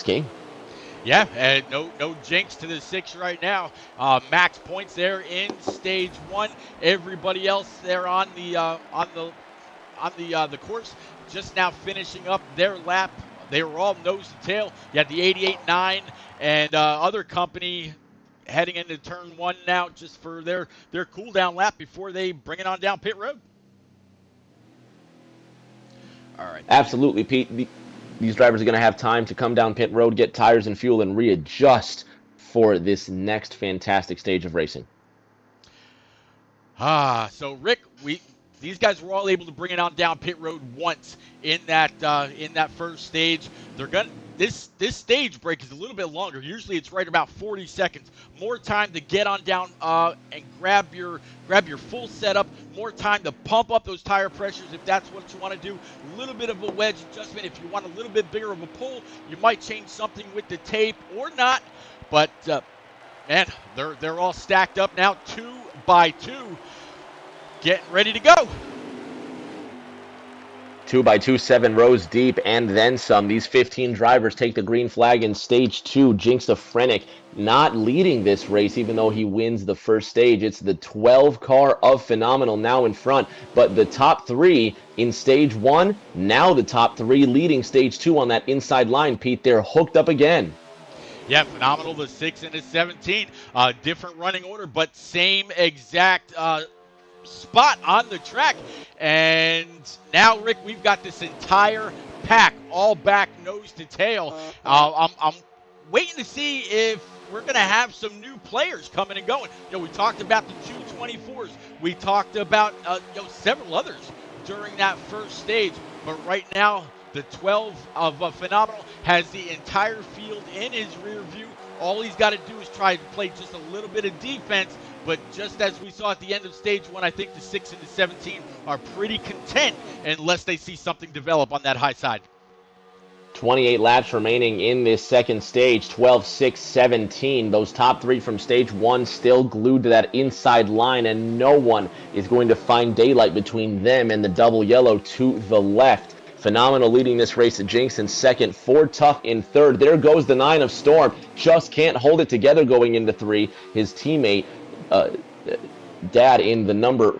king. Yeah, and no jinx to the 6 right now. Max points there in stage 1. Everybody else there on the course just now finishing up their lap. They were all nose to tail. You had the 88.9 and other company heading into turn 1 now just for their cool down lap before they bring it on down pit road. All right. Absolutely, Pete. These drivers are going to have time to come down pit road, get tires and fuel, and readjust for this next fantastic stage of racing. So Rick, these guys were all able to bring it on down pit road once in that first stage. This stage break is a little bit longer. Usually it's right about 40 seconds. More time to get on down and grab your full setup. More time to pump up those tire pressures if that's what you want to do. A little bit of a wedge adjustment. If you want a little bit bigger of a pull, you might change something with the tape or not. But man, they're all stacked up now, 2 by 2, getting ready to go. 2 by 2, 7 rows deep, and then some. These 15 drivers take the green flag in stage 2. Jinx the Frennick not leading this race, even though he wins the first stage. It's the 12 car of Phenomenal now in front, but the top 3 in stage 1, now the top 3 leading stage 2 on that inside line. Pete, they're hooked up again. Yeah, Phenomenal, the 6 and the 17. Different running order, but same exact spot on the track. And now, Rick, we've got this entire pack all back nose to tail. I'm waiting to see if we're going to have some new players coming and going. We talked about the 224s. We talked about several others during that first stage. But right now, the 12 of Phenomenal has the entire field in his rear view. All he's got to do is try to play just a little bit of defense. But just as we saw at the end of stage 1, I think the 6 and the 17 are pretty content unless they see something develop on that high side. 28 laps remaining in this second stage, 12, 6, 17. Those top 3 from stage 1 still glued to that inside line, and no one is going to find daylight between them and the double yellow to the left. Phenomenal leading this race at Jinx in second, Ford Tough in third. There goes the 9 of Storm. Just can't hold it together going into 3. His teammate, Dad in the number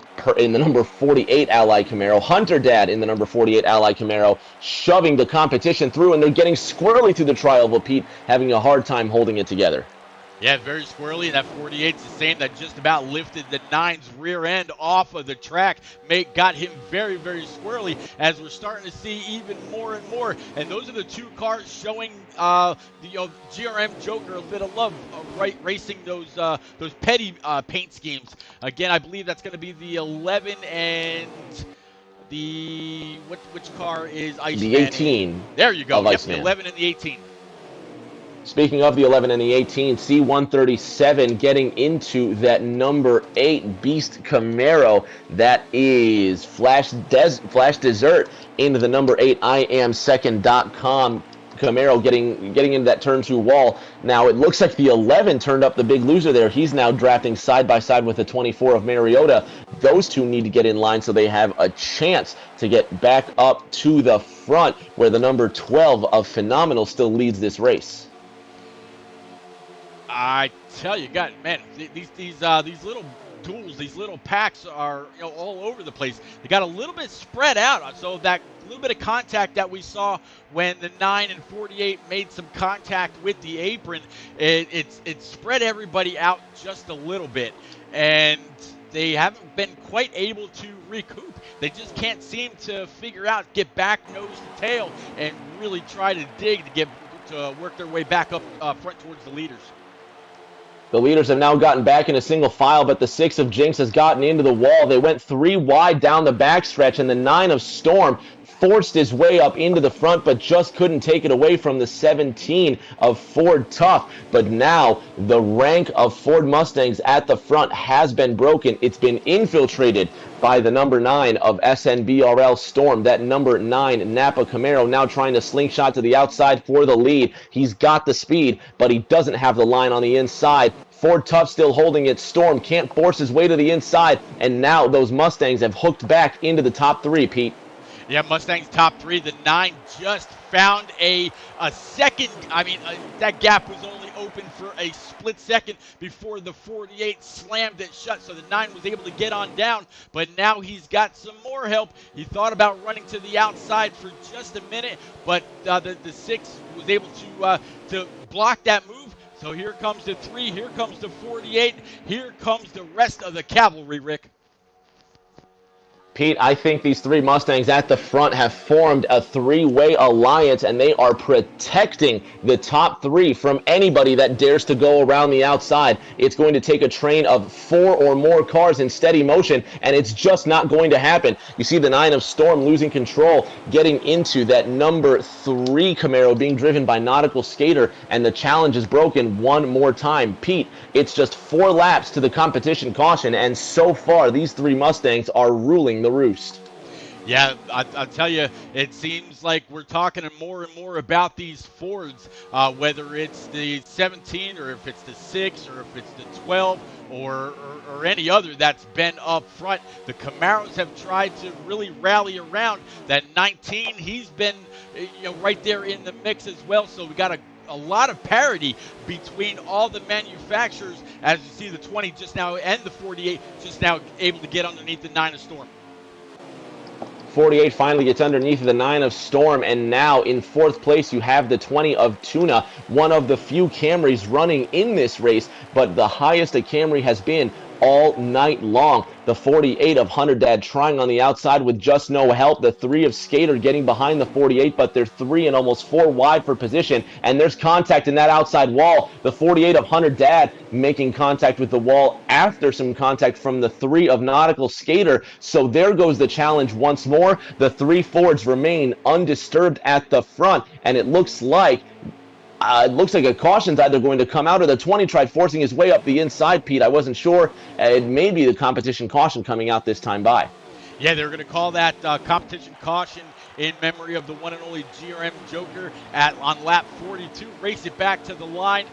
48 Ally Camaro, Hunter Dad in the number 48 Ally Camaro, shoving the competition through, and they're getting squirrely through the tri-oval. Pete having a hard time holding it together. Yeah, very squirrely. That 48's the same that just about lifted the 9's rear end off of the track. Got him very, very squirrely as we're starting to see even more and more. And those are the 2 cars showing the GRM Joker a bit of love, racing those petty paint schemes. Again, I believe that's going to be the 11 and the which car is Iceman? The 18. There you go. Yep, the 11 and the 18. Speaking of the 11 and the 18, C137 getting into that number 8 Beast Camaro. That is Flash Desert into the number 8 IamSecond.com Camaro getting into that turn 2 wall. Now it looks like the 11 turned up the big loser there. He's now drafting side by side with the 24 of Mariota. Those 2 need to get in line so they have a chance to get back up to the front, where the number 12 of Phenomenal still leads this race. I tell you, God, man, these little duels, these little packs are all over the place. They got a little bit spread out, so that little bit of contact that we saw when the 9 and 48 made some contact with the apron, it spread everybody out just a little bit, and they haven't been quite able to recoup. They just can't seem to figure out, get back nose to tail, and really try to dig to work their way back up front towards the leaders. The leaders have now gotten back in a single file, but the 6 of Jinx has gotten into the wall. They went 3 wide down the backstretch, and the 9 of Storm forced his way up into the front, but just couldn't take it away from the 17 of Ford Tough. But now the rank of Ford Mustangs at the front has been broken. It's been infiltrated by the number 9 of SNBRL Storm. That number 9 Napa Camaro now trying to slingshot to the outside for the lead. He's got the speed, but he doesn't have the line on the inside. Ford Tough still holding it. Storm can't force his way to the inside, and now those Mustangs have hooked back into the top 3, Pete. Yeah, Mustangs top 3. The 9 just found a second. I mean, that gap was only open for a split second before the 48 slammed it shut. So the 9 was able to get on down, but now he's got some more help. He thought about running to the outside for just a minute, but the 6 was able to block that move. So here comes the 3. Here comes the 48. Here comes the rest of the cavalry, Rick. Pete, I think these 3 Mustangs at the front have formed a 3-way alliance, and they are protecting the top 3 from anybody that dares to go around the outside. It's going to take a train of 4 or more cars in steady motion, and it's just not going to happen. You see the 9 of Storm losing control, getting into that number 3 Camaro being driven by Nautical Skater, and the challenge is broken one more time. Pete, it's just 4 laps to the competition caution, and so far these 3 Mustangs are ruling the roost. Yeah, I'll tell you, it seems like we're talking more and more about these Fords, whether it's the 17 or if it's the 6 or if it's the 12 or any other that's been up front. The Camaros have tried to really rally around. That 19, he's been right there in the mix as well. So we got a lot of parity between all the manufacturers. As you see, the 20 just now and the 48 just now able to get underneath the 9 of Storm. 48 finally gets underneath the 9 of Storm, and now in 4th place you have the 20 of Tuna, one of the few Camrys running in this race, but the highest a Camry has been all night long. The 48 of Hunter Dad trying on the outside with just no help. The 3 of Skater getting behind the 48, but they're 3 and almost 4 wide for position, and there's contact in that outside wall. The 48 of Hunter Dad making contact with the wall after some contact from the 3 of Nautical Skater. So there goes the challenge once more. The 3 Fords remain undisturbed at the front, and it looks like a caution's either going to come out, or the 20 tried forcing his way up the inside, Pete. I wasn't sure. It may be the competition caution coming out this time by. Yeah, they're going to call that competition caution in memory of the one and only GRM Joker on lap 42. Race it back to the line,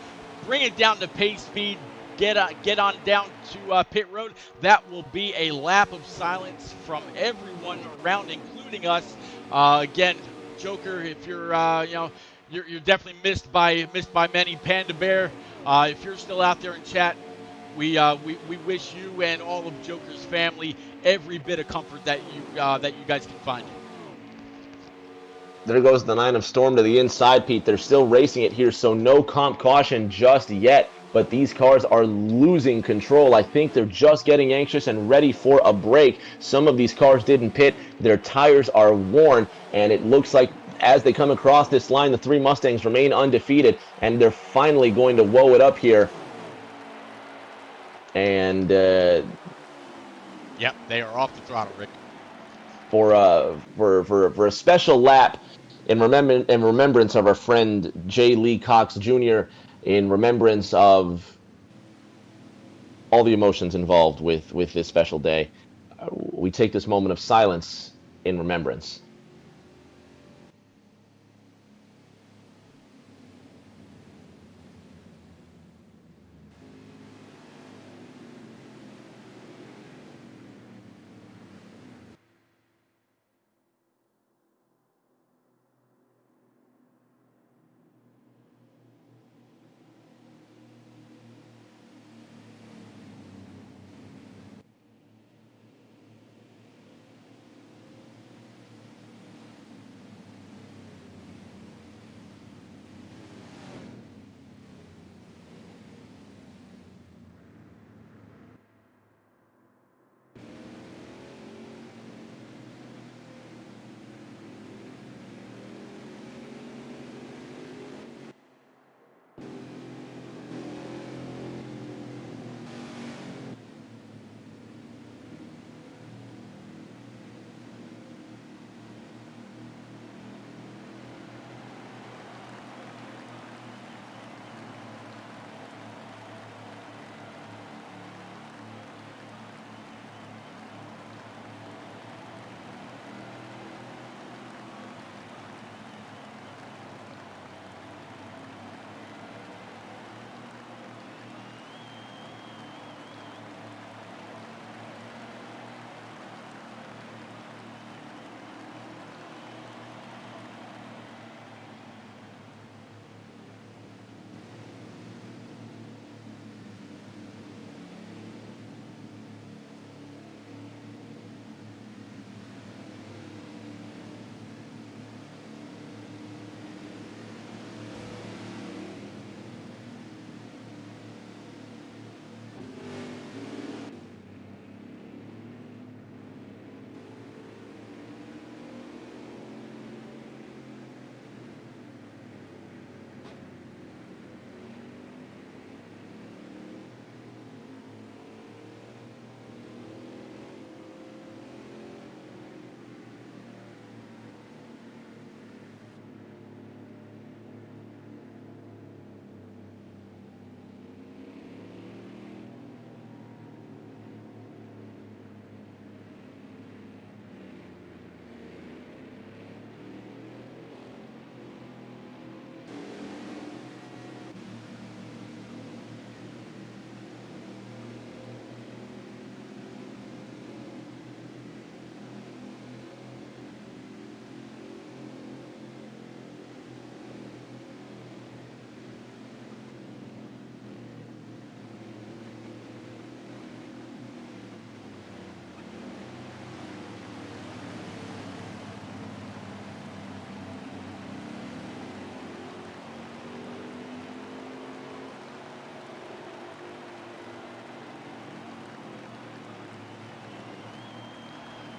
bring it down to pace speed, get on down to pit road. That will be a lap of silence from everyone around, including us. Again, Joker, if you're you're definitely missed by many. Panda Bear, if you're still out there in chat, we wish you and all of Joker's family every bit of comfort that you guys can find. There goes the 9 of Storm to the inside, Pete. They're still racing it here, so no comp caution just yet. But these cars are losing control. I think they're just getting anxious and ready for a break. Some of these cars didn't pit. Their tires are worn, and it looks like as they come across this line, the 3 Mustangs remain undefeated, and they're finally going to woe it up here. And yep, they are off the throttle, Rick. For a special lap in remembrance of our friend J. Lee Cox Jr., in remembrance of all the emotions involved with this special day, we take this moment of silence in remembrance.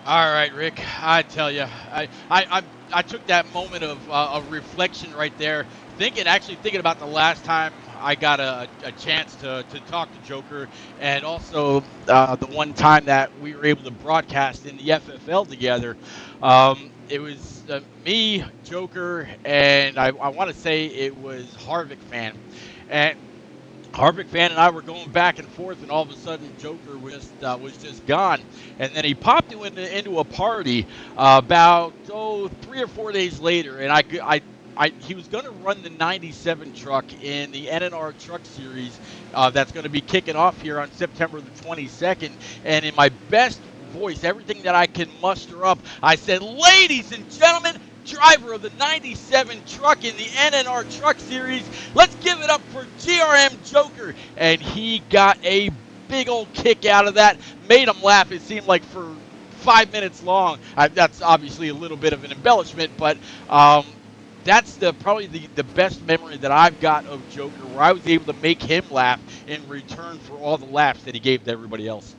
All right, Rick. I tell you, I took that moment of reflection right there, actually thinking about the last time I got a chance to talk to Joker, and also the one time that we were able to broadcast in the FFL together. It was me, Joker, and I want to say it was Harvick fan, and Harvick fan and I were going back and forth, and all of a sudden Joker was just gone. And then he popped into a party about 3 or 4 days later, and he was going to run the '97 truck in the NNR Truck Series that's going to be kicking off here on September the 22nd. And in my best voice, everything that I can muster up, I said, "Ladies and gentlemen, driver of the '97 truck in the NNR Truck Series, let's give it up for GRM Joker." And he got a big old kick out of that, made him laugh. It seemed like for 5 minutes long. That's obviously a little bit of an embellishment, but that's probably the best memory that I've got of Joker, where I was able to make him laugh in return for all the laughs that he gave to everybody else.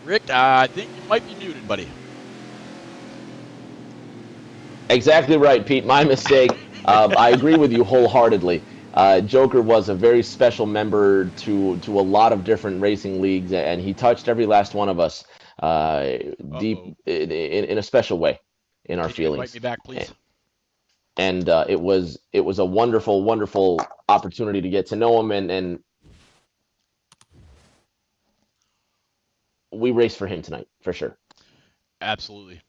Rick, I think you might be muted, buddy. Exactly right, Pete. My mistake. I agree with you wholeheartedly. Joker was a very special member to a lot of different racing leagues, and he touched every last one of us deep Uh-oh. in a special way in our Can you invite feelings. me back, please? And it was a wonderful opportunity to get to know him, and we raced for him tonight for sure. Absolutely.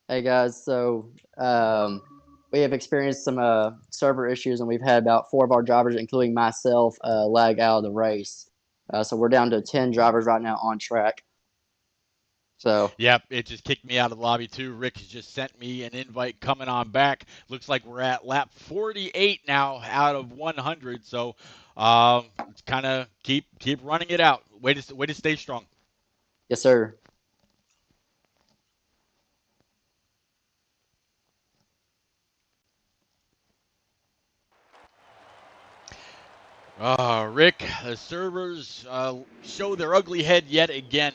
Hey guys, so we have experienced some server issues, and we've had about 4 of our drivers, including myself, lag out of the race. So we're down to 10 drivers right now on track. So Yep, it just kicked me out of the lobby too. Rick has just sent me an invite coming on back. Looks like we're at lap 48 now out of 100. So it's kind of keep running it out. Way to stay strong. yes, sir. Rick, the servers show their ugly head yet again,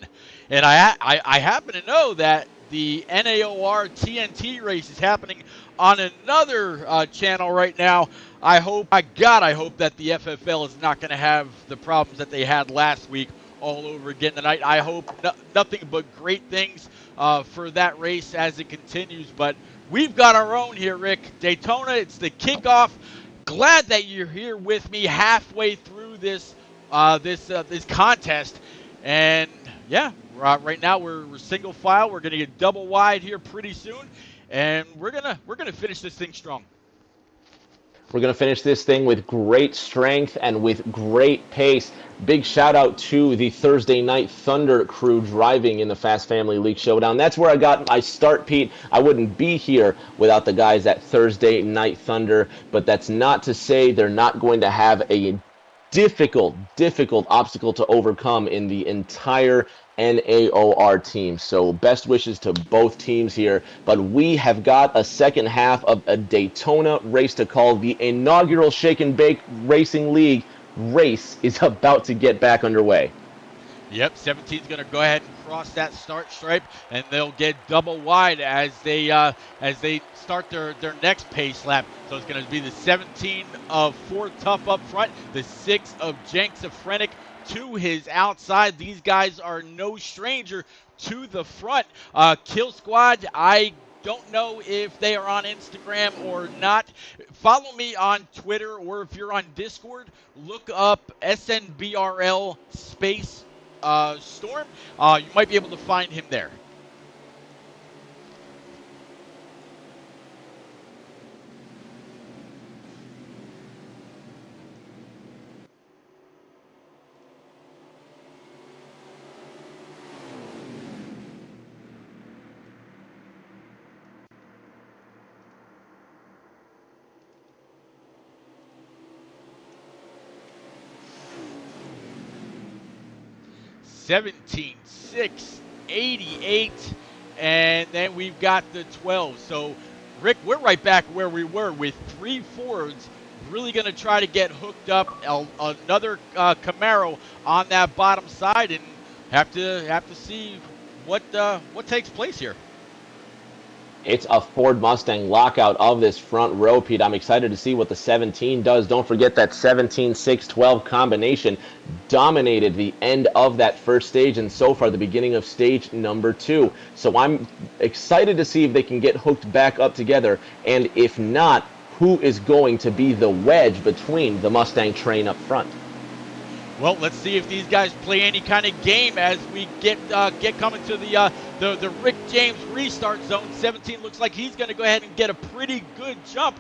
and I happen to know that the NAOR TNT race is happening on another channel right now. I hope that the FFL is not going to have the problems that they had last week all over again tonight. I hope nothing but great things for that race as it continues. But we've got our own here, Rick. Daytona, it's the kickoff. Glad that you're here with me halfway through this contest, and yeah, right now we're single file. We're gonna get double wide here pretty soon, and we're gonna finish this thing strong. We're going to finish this thing with great strength and with great pace. Big shout out to the Thursday Night Thunder crew driving in the Fast Family League Showdown. That's where I got my start, Pete. I wouldn't be here without the guys at Thursday Night Thunder, but that's not to say they're not going to have a difficult obstacle to overcome in the entire NAOR team. So best wishes to both teams here. But we have got a second half of a Daytona race to call. The inaugural Shake and Bake Racing League race is about to get back underway. Yep, 17's going to go ahead and cross that start stripe, and they'll get double wide as they start their next pace lap. So it's going to be the 17 of Ford Tough up front, the 6 of Jenks Safrenic to his outside. These guys are no stranger to the front. Kill Squad, I don't know if they are on Instagram or not. Follow me on Twitter, or if you're on Discord, look up SNBRL space Storm. You might be able to find him there. '17, 6, 88, and then we've got the 12. So Rick, we're right back where we were with 3 Fords really going to try to get hooked up. Another Camaro on that bottom side, and have to see what takes place here. It's a Ford Mustang lockout of this front row, Pete. I'm excited to see what the 17 does. Don't forget that 17-6-12 combination dominated the end of that first stage and so far the beginning of stage number 2. So I'm excited to see if they can get hooked back up together, and if not, who is going to be the wedge between the Mustang train up front. Well, let's see if these guys play any kind of game as we get coming to the Rick James restart zone. 17 looks like he's going to go ahead and get a pretty good jump,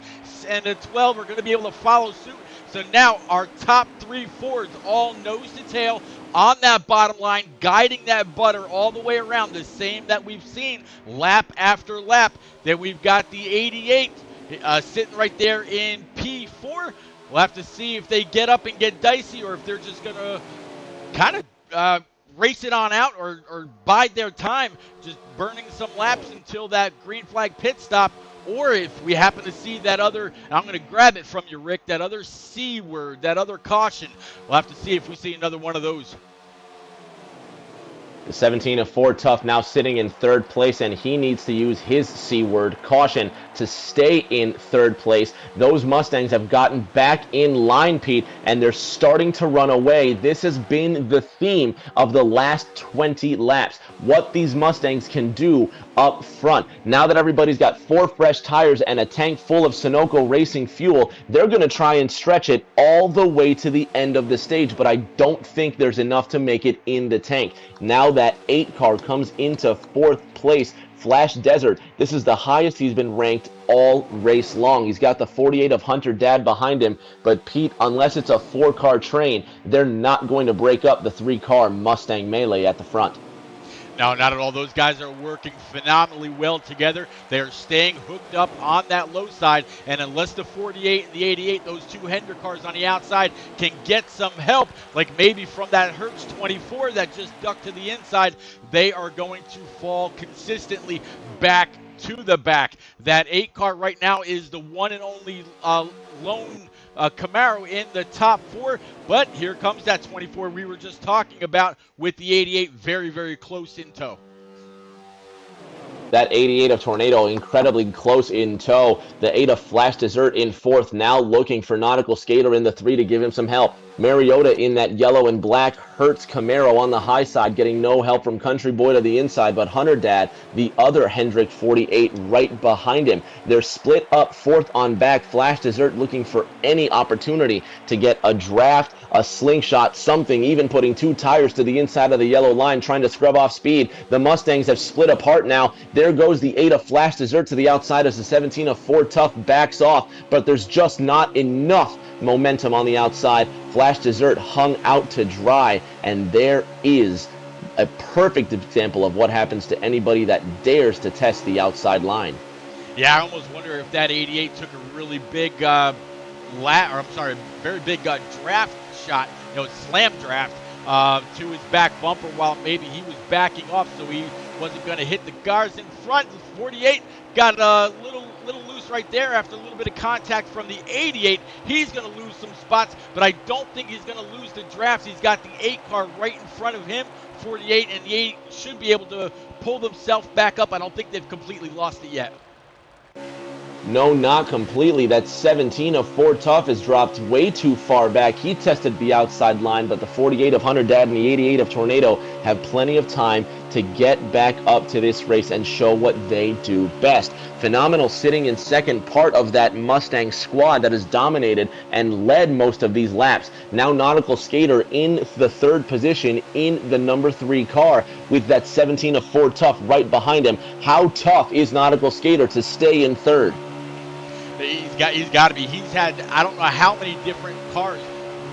and the 12 are going to be able to follow suit. So now our top 3 Fords all nose to tail on that bottom line, guiding that butter all the way around, the same that we've seen lap after lap. Then we've got the 88 sitting right there in P4. We'll have to see if they get up and get dicey, or if they're just going to kind of race it on out, or bide their time, just burning some laps until that green flag pit stop. Or if we happen to see that other, and I'm going to grab it from you, Rick, that other C word, that other caution, we'll have to see if we see another one of those. The 17 of Ford Tough now sitting in 3rd place, and he needs to use his C word, caution, to stay in 3rd place. Those Mustangs have gotten back in line, Pete, and they're starting to run away. This has been the theme of the last 20 laps, what these Mustangs can do up front. Now that everybody's got 4 fresh tires and a tank full of Sunoco racing fuel, they're going to try and stretch it all the way to the end of the stage, but I don't think there's enough to make it in the tank. Now that 8 car comes into 4th place, Flash Desert. This is the highest he's been ranked all race long. He's got the 48 of Hunter Dad behind him, but Pete, unless it's a 4-car train, they're not going to break up the 3-car Mustang melee at the front. No, not at all. Those guys are working phenomenally well together. They are staying hooked up on that low side, and unless the 48 and the 88, those 2 Hendrick cars on the outside, can get some help, like maybe from that Hertz 24 that just ducked to the inside, they are going to fall consistently back to the back. That 8 car right now is the one and only lone Camaro in the top 4, but here comes that 24 we were just talking about with the 88 very, very close in tow. That 88 of Tornado incredibly close in tow. The 8 of Flash Dessert in 4th, now looking for Nautical Skater in the 3 to give him some help. Mariota in that yellow and black Hertz Camaro on the high side, getting no help from Country Boy to the inside, but Hunter Dad, the other Hendrick 48, right behind him. They're split up 4th on back. Flash Dessert looking for any opportunity to get a draft, a slingshot, something, even putting 2 tires to the inside of the yellow line, trying to scrub off speed. The Mustangs have split apart now. There goes the 8 of Flash Dessert to the outside as the 17 of Ford Tough backs off, but there's just not enough momentum on the outside. Flash Dessert hung out to dry, and there is a perfect example of what happens to anybody that dares to test the outside line. Yeah, I almost wonder if that 88 took a really big very big draft shot, slam draft to his back bumper while maybe he was backing off, so he wasn't going to hit the cars in front. 48 got a little loose right there after a little bit of contact from the 88. He's going to lose some spots, but I don't think he's going to lose the drafts. He's got the 8 car right in front of him, 48, and the 8 should be able to pull themselves back up. I don't think they've completely lost it yet. No, not completely. That 17 of Ford Tough has dropped way too far back. He tested the outside line, but the 48 of Hunter Dad and the 88 of Tornado have plenty of time to get back up to this race and show what they do best. Phenomenal sitting in second, part of that Mustang squad that has dominated and led most of these laps. Now Nautical Skater in the 3rd position in the number 3 car with that 17 of Ford Tough right behind him. How tough is Nautical Skater to stay in 3rd? He's got to be. He's had, I don't know how many different cars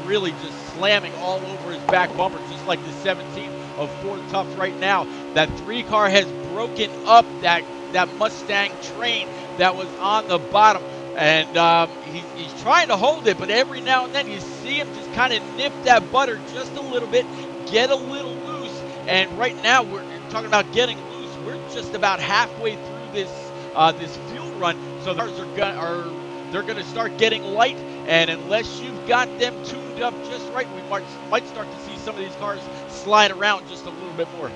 really just slamming all over his back bumper, just like the 17 of Ford Tough right now. That 3 car has broken up that Mustang train that was on the bottom, and he's trying to hold it, but every now and then you see him just kind of nip that butter just a little bit, get a little loose, and right now we're talking about getting loose. We're just about halfway through this fuel run, So they're gonna start getting light, and unless you've got them tuned up just right, we might start to see some of these cars slide around just a little bit more.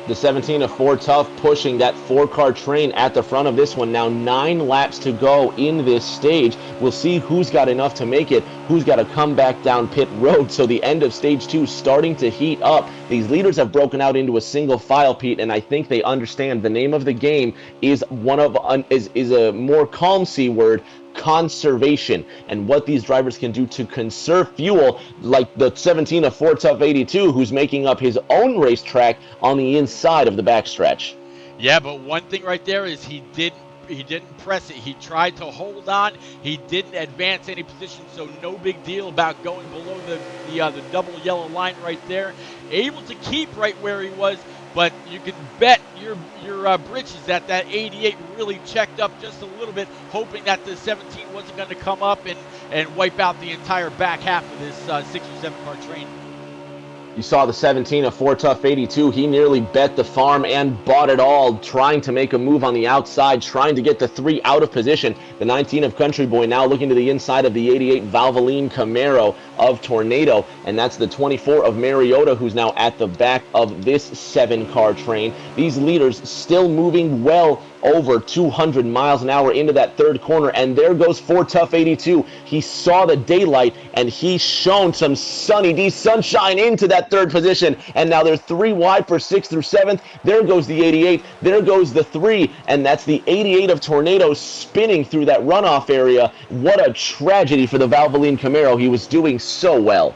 The 17 of Ford Tough pushing that 4-car train at the front of this one. Now 9 laps to go in this stage. We'll see who's got enough to make it, who's got to come back down pit road. So the end of stage 2 starting to heat up. These leaders have broken out into a single file, Pete, and I think they understand the name of the game is is a more calm C word, conservation, and what these drivers can do to conserve fuel, like the 17 of Ford Tough 82, who's making up his own racetrack on the inside of the backstretch. Yeah, but one thing right there is he didn't press it. He tried to hold on. He didn't advance any position, so no big deal about going below the double yellow line right there. Able to keep right where he was, but you can bet your britches that 88 really checked up just a little bit, hoping that the 17 wasn't going to come up and wipe out the entire back half of this 6 or 7 car train. You saw the 17 of Ford Tough 82. He nearly bet the farm and bought it all, trying to make a move on the outside, trying to get the 3 out of position. The 19 of Country Boy now looking to the inside of the 88 Valvoline Camaro of Tornado, and that's the 24 of Mariota, who's now at the back of this 7-car train. These leaders still moving well over 200 miles an hour into that 3rd corner, and there goes Ford Tough 82. He saw the daylight, and he shone some sunny D sunshine into that 3rd position, and now they're 3 wide for 6th through 7th. There goes the 88, there goes the 3, and that's the 88 of Tornado spinning through that runoff area. What a tragedy for the Valvoline Camaro. He was doing so well.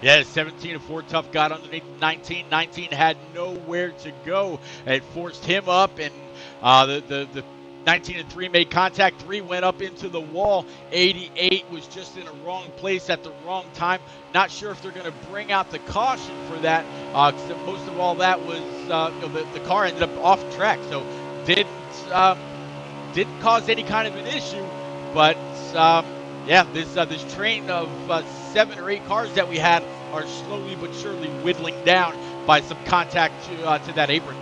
Yeah, 17 of Ford Tough got underneath 19. 19 had nowhere to go. It forced him up, and the 19 and 3 made contact. 3 went up into the wall. 88 was just in a wrong place at the wrong time. Not sure if they're going to bring out the caution for that. Most of all, that was the car ended up off track, so didn't cause any kind of an issue. But yeah, this train of 7 or 8 cars that we had are slowly but surely whittling down by some contact to that apron.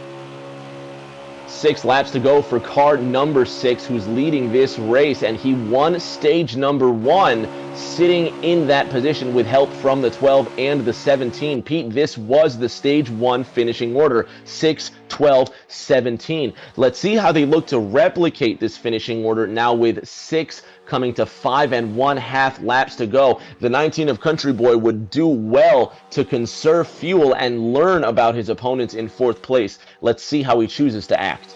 6 laps to go for car number 6, who's leading this race, and he won stage number 1, sitting in that position with help from the 12 and the 17. Pete, this was the stage 1 finishing order, 6, 12, 17. Let's see how they look to replicate this finishing order now with 6 coming to 5 1/2 laps to go. The 19 of Country Boy would do well to conserve fuel and learn about his opponents in 4th place. Let's see how he chooses to act.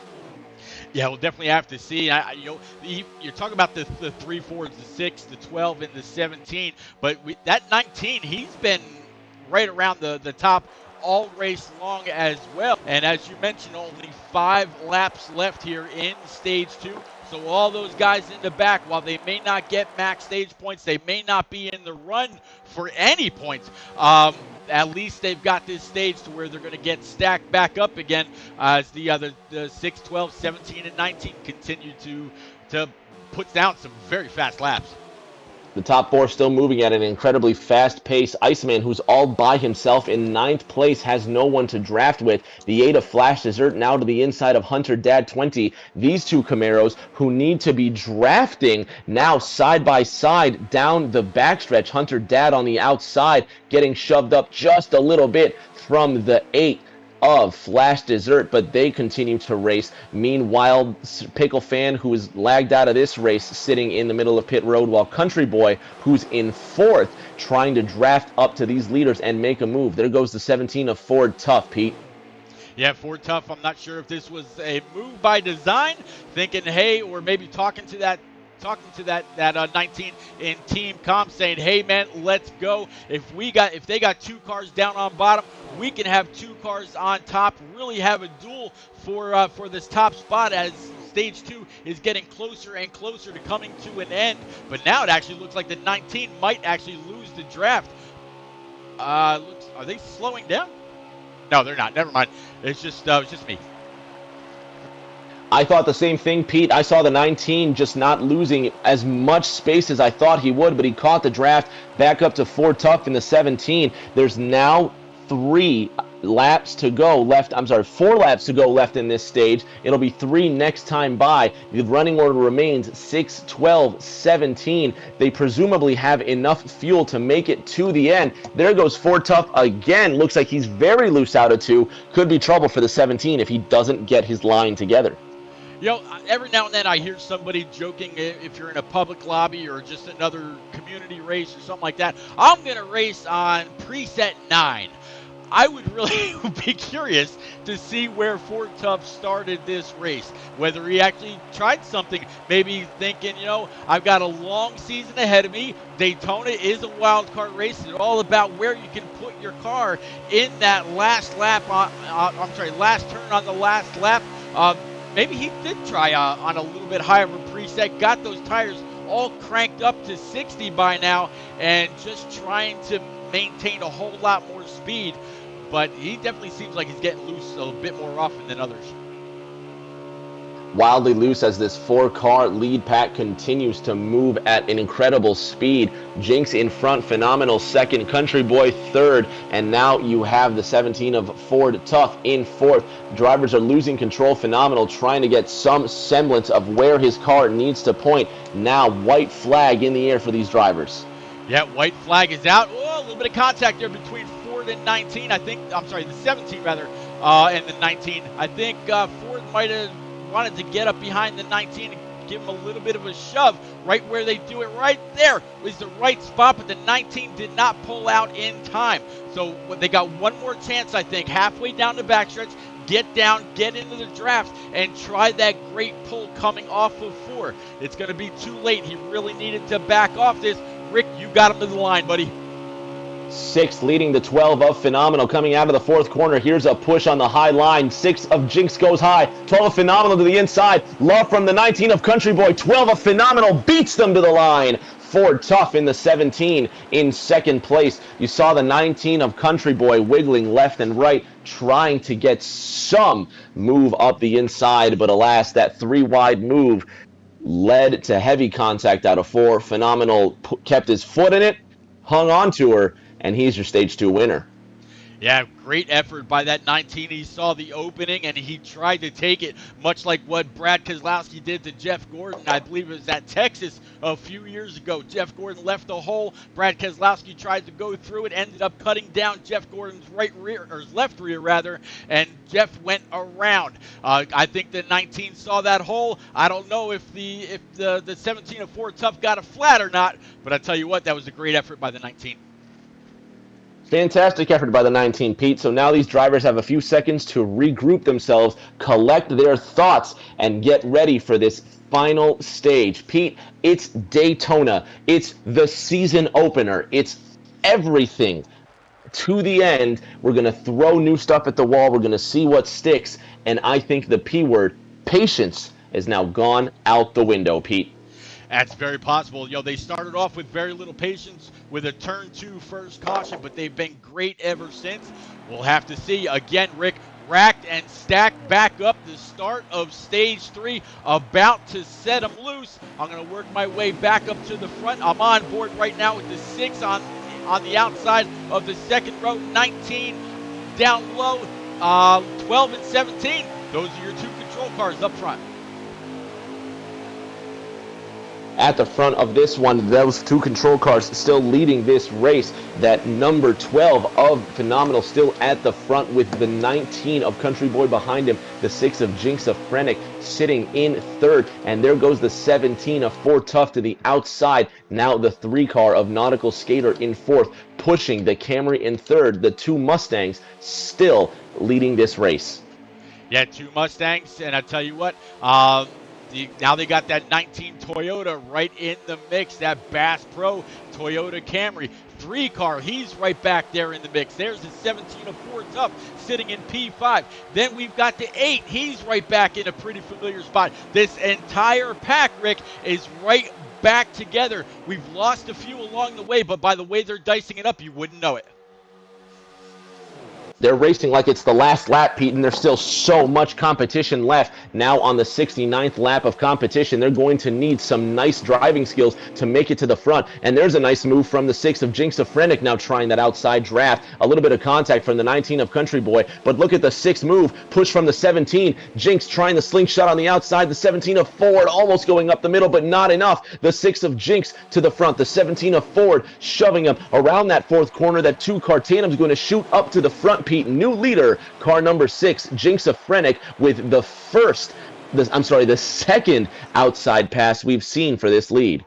Yeah, we'll definitely have to see. You're talking about the 3 Fords, the 6, the 12, and the 17, but that 19, he's been right around the top all race long as well. And as you mentioned, only 5 laps left here in stage 2. So all those guys in the back, while they may not get max stage points, they may not be in the run for any points. At least they've got this stage to where they're going to get stacked back up again as the 6, 12, 17, and 19 continue to put down some very fast laps. The top 4 still moving at an incredibly fast pace. Iceman, who's all by himself in 9th place, has no one to draft with. The 8 of Flash Dessert now to the inside of Hunter Dad 20. These 2 Camaros who need to be drafting now side by side down the backstretch. Hunter Dad on the outside getting shoved up just a little bit from the 8 of Flash Dessert, but they continue to race. Meanwhile, Pickle Fan, who is lagged out of this race, sitting in the middle of pit road, while Country Boy, who's in 4th, trying to draft up to these leaders and make a move. There goes the 17 of Ford Tough, Pete. Yeah, Ford Tough, I'm not sure if this was a move by design, thinking, hey, or maybe talking to that 19 in team comp, saying, hey man, let's go. If they got 2 cars down on bottom, we can have 2 cars on top, really have a duel for this top spot as stage 2 is getting closer and closer to coming to an end. But now it actually looks like the 19 might actually lose the draft. Are they slowing down? No, they're not. Never mind. It's just me. I thought the same thing, Pete. I saw the 19 just not losing as much space as I thought he would, but he caught the draft back up to Ford Tough in the 17. There's now 3 laps to go left. I'm sorry, 4 laps to go left in this stage. It'll be 3 next time by. The running order remains 6, 12, 17. They presumably have enough fuel to make it to the end. There goes Ford Tough again. Looks like he's very loose out of 2. Could be trouble for the 17 if he doesn't get his line together. You know, every now and then I hear somebody joking, if you're in a public lobby or just another community race or something like that, I'm going to race on preset 9. I would really be curious to see where Ford Tough started this race, whether he actually tried something, maybe thinking, you know, I've got a long season ahead of me. Daytona is a wild card race. It's all about where you can put your car in that last lap, last turn on the last lap. Maybe he did try on a little bit higher of a preset, got those tires all cranked up to 60 by now, and just trying to maintain a whole lot more speed. But he definitely seems like he's getting loose a bit more often than others. Wildly loose as this 4-car lead pack continues to move at an incredible speed. Jinx in front, phenomenal second, Country Boy third, and now you have the 17 of Ford Tough in fourth. Drivers are losing control, phenomenal, trying to get some semblance of where his car needs to point. Now white flag in the air for these drivers. Yeah, white flag is out. Oh, a little bit of contact there between Ford and 19. The 17 rather, and the 19. I think Ford might have wanted to get up behind the 19 and give him a little bit of a shove. Right where they do it, right there was the right spot, but the 19 did not pull out in time. So they got one more chance, I think, halfway down the backstretch. Get down, get into the draft, and try that great pull coming off of 4. It's going to be too late. He really needed to back off this. Rick, you got him to the line, buddy. 6 leading the 12 of Phenomenal coming out of the 4th corner. Here's a push on the high line. 6 of Jinx goes high. 12 of Phenomenal to the inside. Love from the 19 of Country Boy. 12 of Phenomenal beats them to the line. Ford Tough in the 17 in second place. You saw the 19 of Country Boy wiggling left and right, trying to get some move up the inside, but alas, that 3-wide move led to heavy contact out of 4. Phenomenal kept his foot in it, hung on to her, and he's your Stage 2 winner. Yeah, great effort by that 19. He saw the opening, and he tried to take it, much like what Brad Keselowski did to Jeff Gordon. I believe it was at Texas a few years ago. Jeff Gordon left the hole. Brad Keselowski tried to go through it, ended up cutting down Jeff Gordon's right rear, or his left rear, rather, and Jeff went around. I think the 19 saw that hole. I don't know if the 17 of Ford Tough got a flat or not, but I tell you what, that was a great effort by the 19. Fantastic effort by the 19, Pete. So now these drivers have a few seconds to regroup themselves, collect their thoughts, and get ready for this final stage. Pete, it's Daytona. It's the season opener. It's everything. To the end, we're going to throw new stuff at the wall. We're going to see what sticks. And I think the P word, patience, is now gone out the window, Pete. That's very possible. You know, they started off with very little patience with a turn 2 first caution, but they've been great ever since. We'll have to see. Again, Rick, racked and stacked back up the start of Stage 3, about to set them loose. I'm going to work my way back up to the front. I'm on board right now with the 6 on the outside of the second row, 19 down low, 12 and 17. Those are your 2 control cars up front. At the front of this one, those 2 control cars still leading this race. That number 12 of Phenomenal still at the front with the 19 of Country Boy behind him. The 6 of Jinx of Frenick sitting in third. And there goes the 17 of Ford Tough to the outside. Now the 3-car of Nautical Skater in fourth, pushing the Camry in third. The 2 Mustangs still leading this race. Yeah, 2 Mustangs, and I tell you what, now they got that 19 Toyota right in the mix, that Bass Pro Toyota Camry. 3-car, he's right back there in the mix. There's the 17 of Ford Tough sitting in P5. Then we've got the 8. He's right back in a pretty familiar spot. This entire pack, Rick, is right back together. We've lost a few along the way, but by the way they're dicing it up, you wouldn't know it. They're racing like it's the last lap, Pete, and there's still so much competition left. Now on the 69th lap of competition, they're going to need some nice driving skills to make it to the front. And there's a nice move from the 6 of Jinx of Frenick, now trying that outside draft. A little bit of contact from the 19 of Country Boy, but look at the 6 move, push from the 17. Jinx trying the slingshot on the outside. The 17 of Ford almost going up the middle, but not enough. The 6 of Jinx to the front. The 17 of Ford shoving him around that fourth corner. That 2-car tandem is going to shoot up to the front, Pete. New leader, car number 6, Jinx of Frenick, with the second outside pass we've seen for this lead.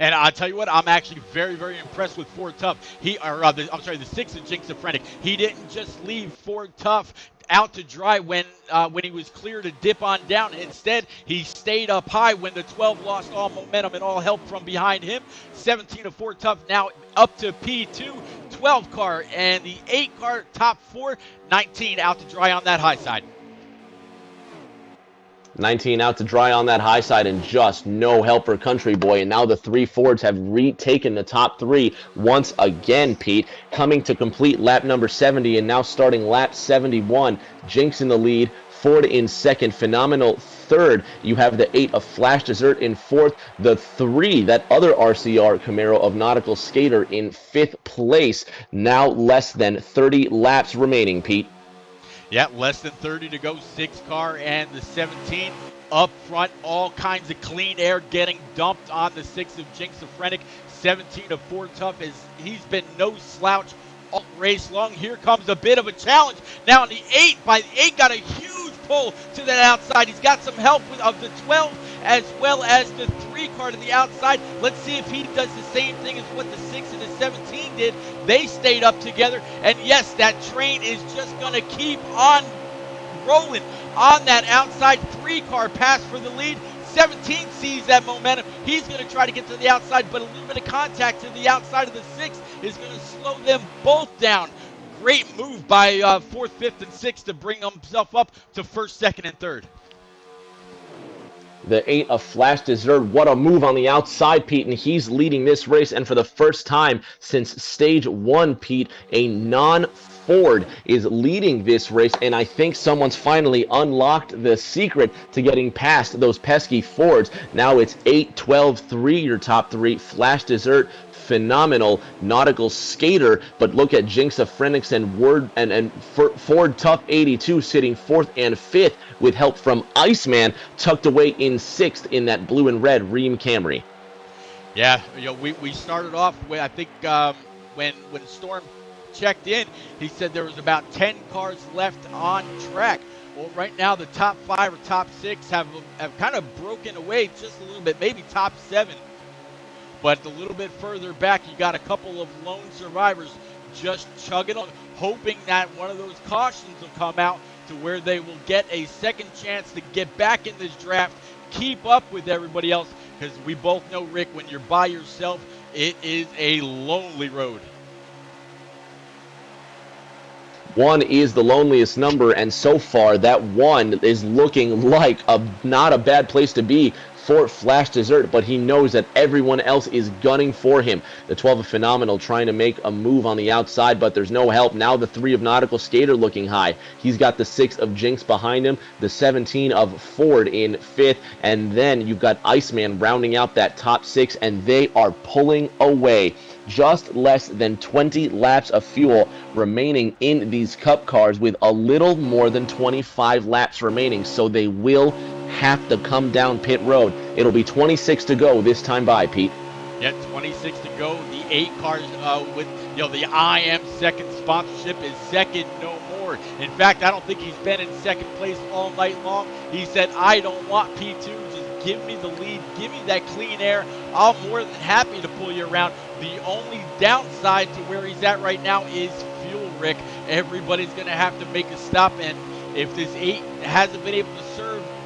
And I'll tell you what, I'm actually very, very impressed with Ford Tough. The 6 of Jinx of Frenick. He didn't just leave Ford Tough out to dry when he was clear to dip on down. Instead, he stayed up high when the 12 lost all momentum and all help from behind him. 17 of Ford Tough now up to P2, 12 car, and the 8 car top 4, 19 out to dry on that high side. 19 out to dry on that high side, and just no help for Country Boy. And now the 3 Fords have retaken the top 3 once again, Pete, coming to complete lap number 70 and now starting lap 71. Jinx in the lead, Ford in second, Phenomenal third. You have the 8 of Flash Dessert in fourth, the 3, that other RCR Camaro of Nautical Skater, in 5th place. Now less than 30 laps remaining, Pete. Yeah, less than 30 to go. 6 car and the 17 up front. All kinds of clean air getting dumped on the 6 of Jinx of Frenick. 17 of Ford Tough, he's been no slouch all race long. Here comes a bit of a challenge. Now the 8 got a huge pull to that outside. He's got some help of the 12 as well as the 3 car to the outside. Let's see if he does the same thing as what the 6 and the 17 did. They stayed up together, and yes, that train is just going to keep on rolling on that outside 3 car pass for the lead. 17 sees that momentum. He's going to try to get to the outside, but a little bit of contact to the outside of the 6 is going to slow them both down. Great move by 4th, 5th, and 6th to bring himself up to 1st, 2nd, and 3rd. The 8 of Flash Dessert, what a move on the outside, Pete, and he's leading this race. And for the first time since stage 1, Pete, a non-Ford is leading this race, and I think someone's finally unlocked the secret to getting past those pesky Fords. Now it's 8, 12, 3, your top 3, Flash Dessert, Phenomenal, Nautical Skater, but look at Jinx of Frenick and Ford Tough 82 sitting 4th and 5th with help from Iceman, tucked away in 6th in that blue and red Rheem Camry. Yeah, we started off with, I think when Storm checked in, he said there was about 10 cars left on track. Well, right now the top 5 or top 6 have kind of broken away just a little bit, maybe top 7. But a little bit further back, you got a couple of lone survivors just chugging on, hoping that one of those cautions will come out to where they will get a second chance to get back in this draft, keep up with everybody else, because we both know, Rick, when you're by yourself, it is a lonely road. 1 is the loneliest number, and so far that 1 is looking like not a bad place to be for Flash Dessert, but he knows that everyone else is gunning for him. The 12 of Phenomenal trying to make a move on the outside, but there's no help. Now the 3 of Nautical Skater looking high. He's got the 6 of Jinx behind him, the 17 of Ford in 5th, and then you've got Iceman rounding out that top 6, and they are pulling away. Just less than 20 laps of fuel remaining in these Cup cars, with a little more than 25 laps remaining, so they will have to come down pit road. It'll be 26 to go this time by, Pete. Yeah, 26 to go. The 8 cars with the I Am Second sponsorship is second no more. In fact, I don't think he's been in second place all night long. He said, I don't want P2, just give me the lead, give me that clean air. I'm more than happy to pull you around. The only downside to where he's at right now is fuel, Rick. Everybody's going to have to make a stop, and if this 8 hasn't been able to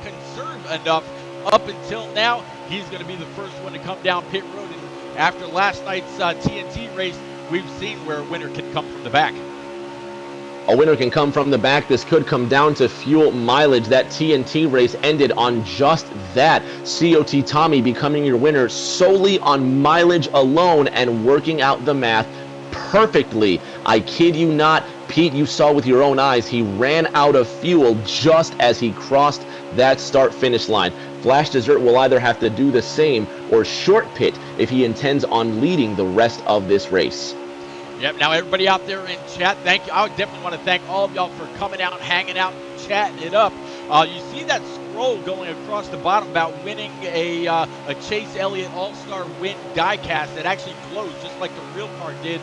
conserve enough up until now, he's going to be the first one to come down pit road. And after last night's TNT race, we've seen where a winner can come from the back. A winner can come from the back. This could come down to fuel mileage. That TNT race ended on just that. COT Tommy becoming your winner solely on mileage alone and working out the math perfectly. I kid you not, Pete, you saw with your own eyes, he ran out of fuel just as he crossed that start-finish line. Flash Dessert will either have to do the same or short pit if he intends on leading the rest of this race. Yep, now everybody out there in chat, thank you. I would definitely want to thank all of y'all for coming out, hanging out, chatting it up. You see that scroll going across the bottom about winning a Chase Elliott All-Star Win diecast that actually glows just like the real card did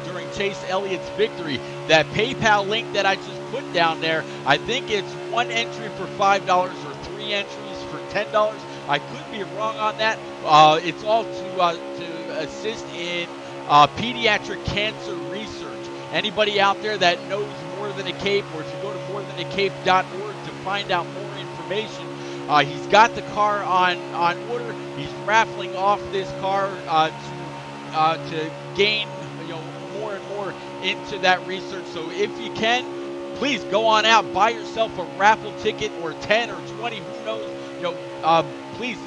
during Chase Elliott's victory. That PayPal link that I just put down there, I think it's one entry for $5 or 3 entries for $10. I could be wrong on that. It's all to assist in pediatric cancer research. Anybody out there that knows More Than a Cape, or if you go to morethan-a-cape.org to find out more information, he's got the car on order. He's raffling off this car to gain more and more into that research. So if you can, please go on out, buy yourself a raffle ticket, or 10 or 20, who knows. Please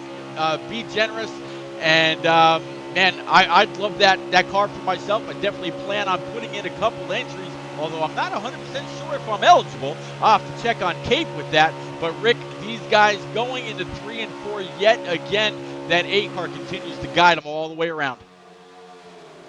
be generous. And man, I'd love that car for myself. I definitely plan on putting in a couple entries, although I'm not 100% sure if I'm eligible. I'll have to check on Cape with that. But Rick, these guys going into 3 and 4 yet again, that 8 car continues to guide them all the way around.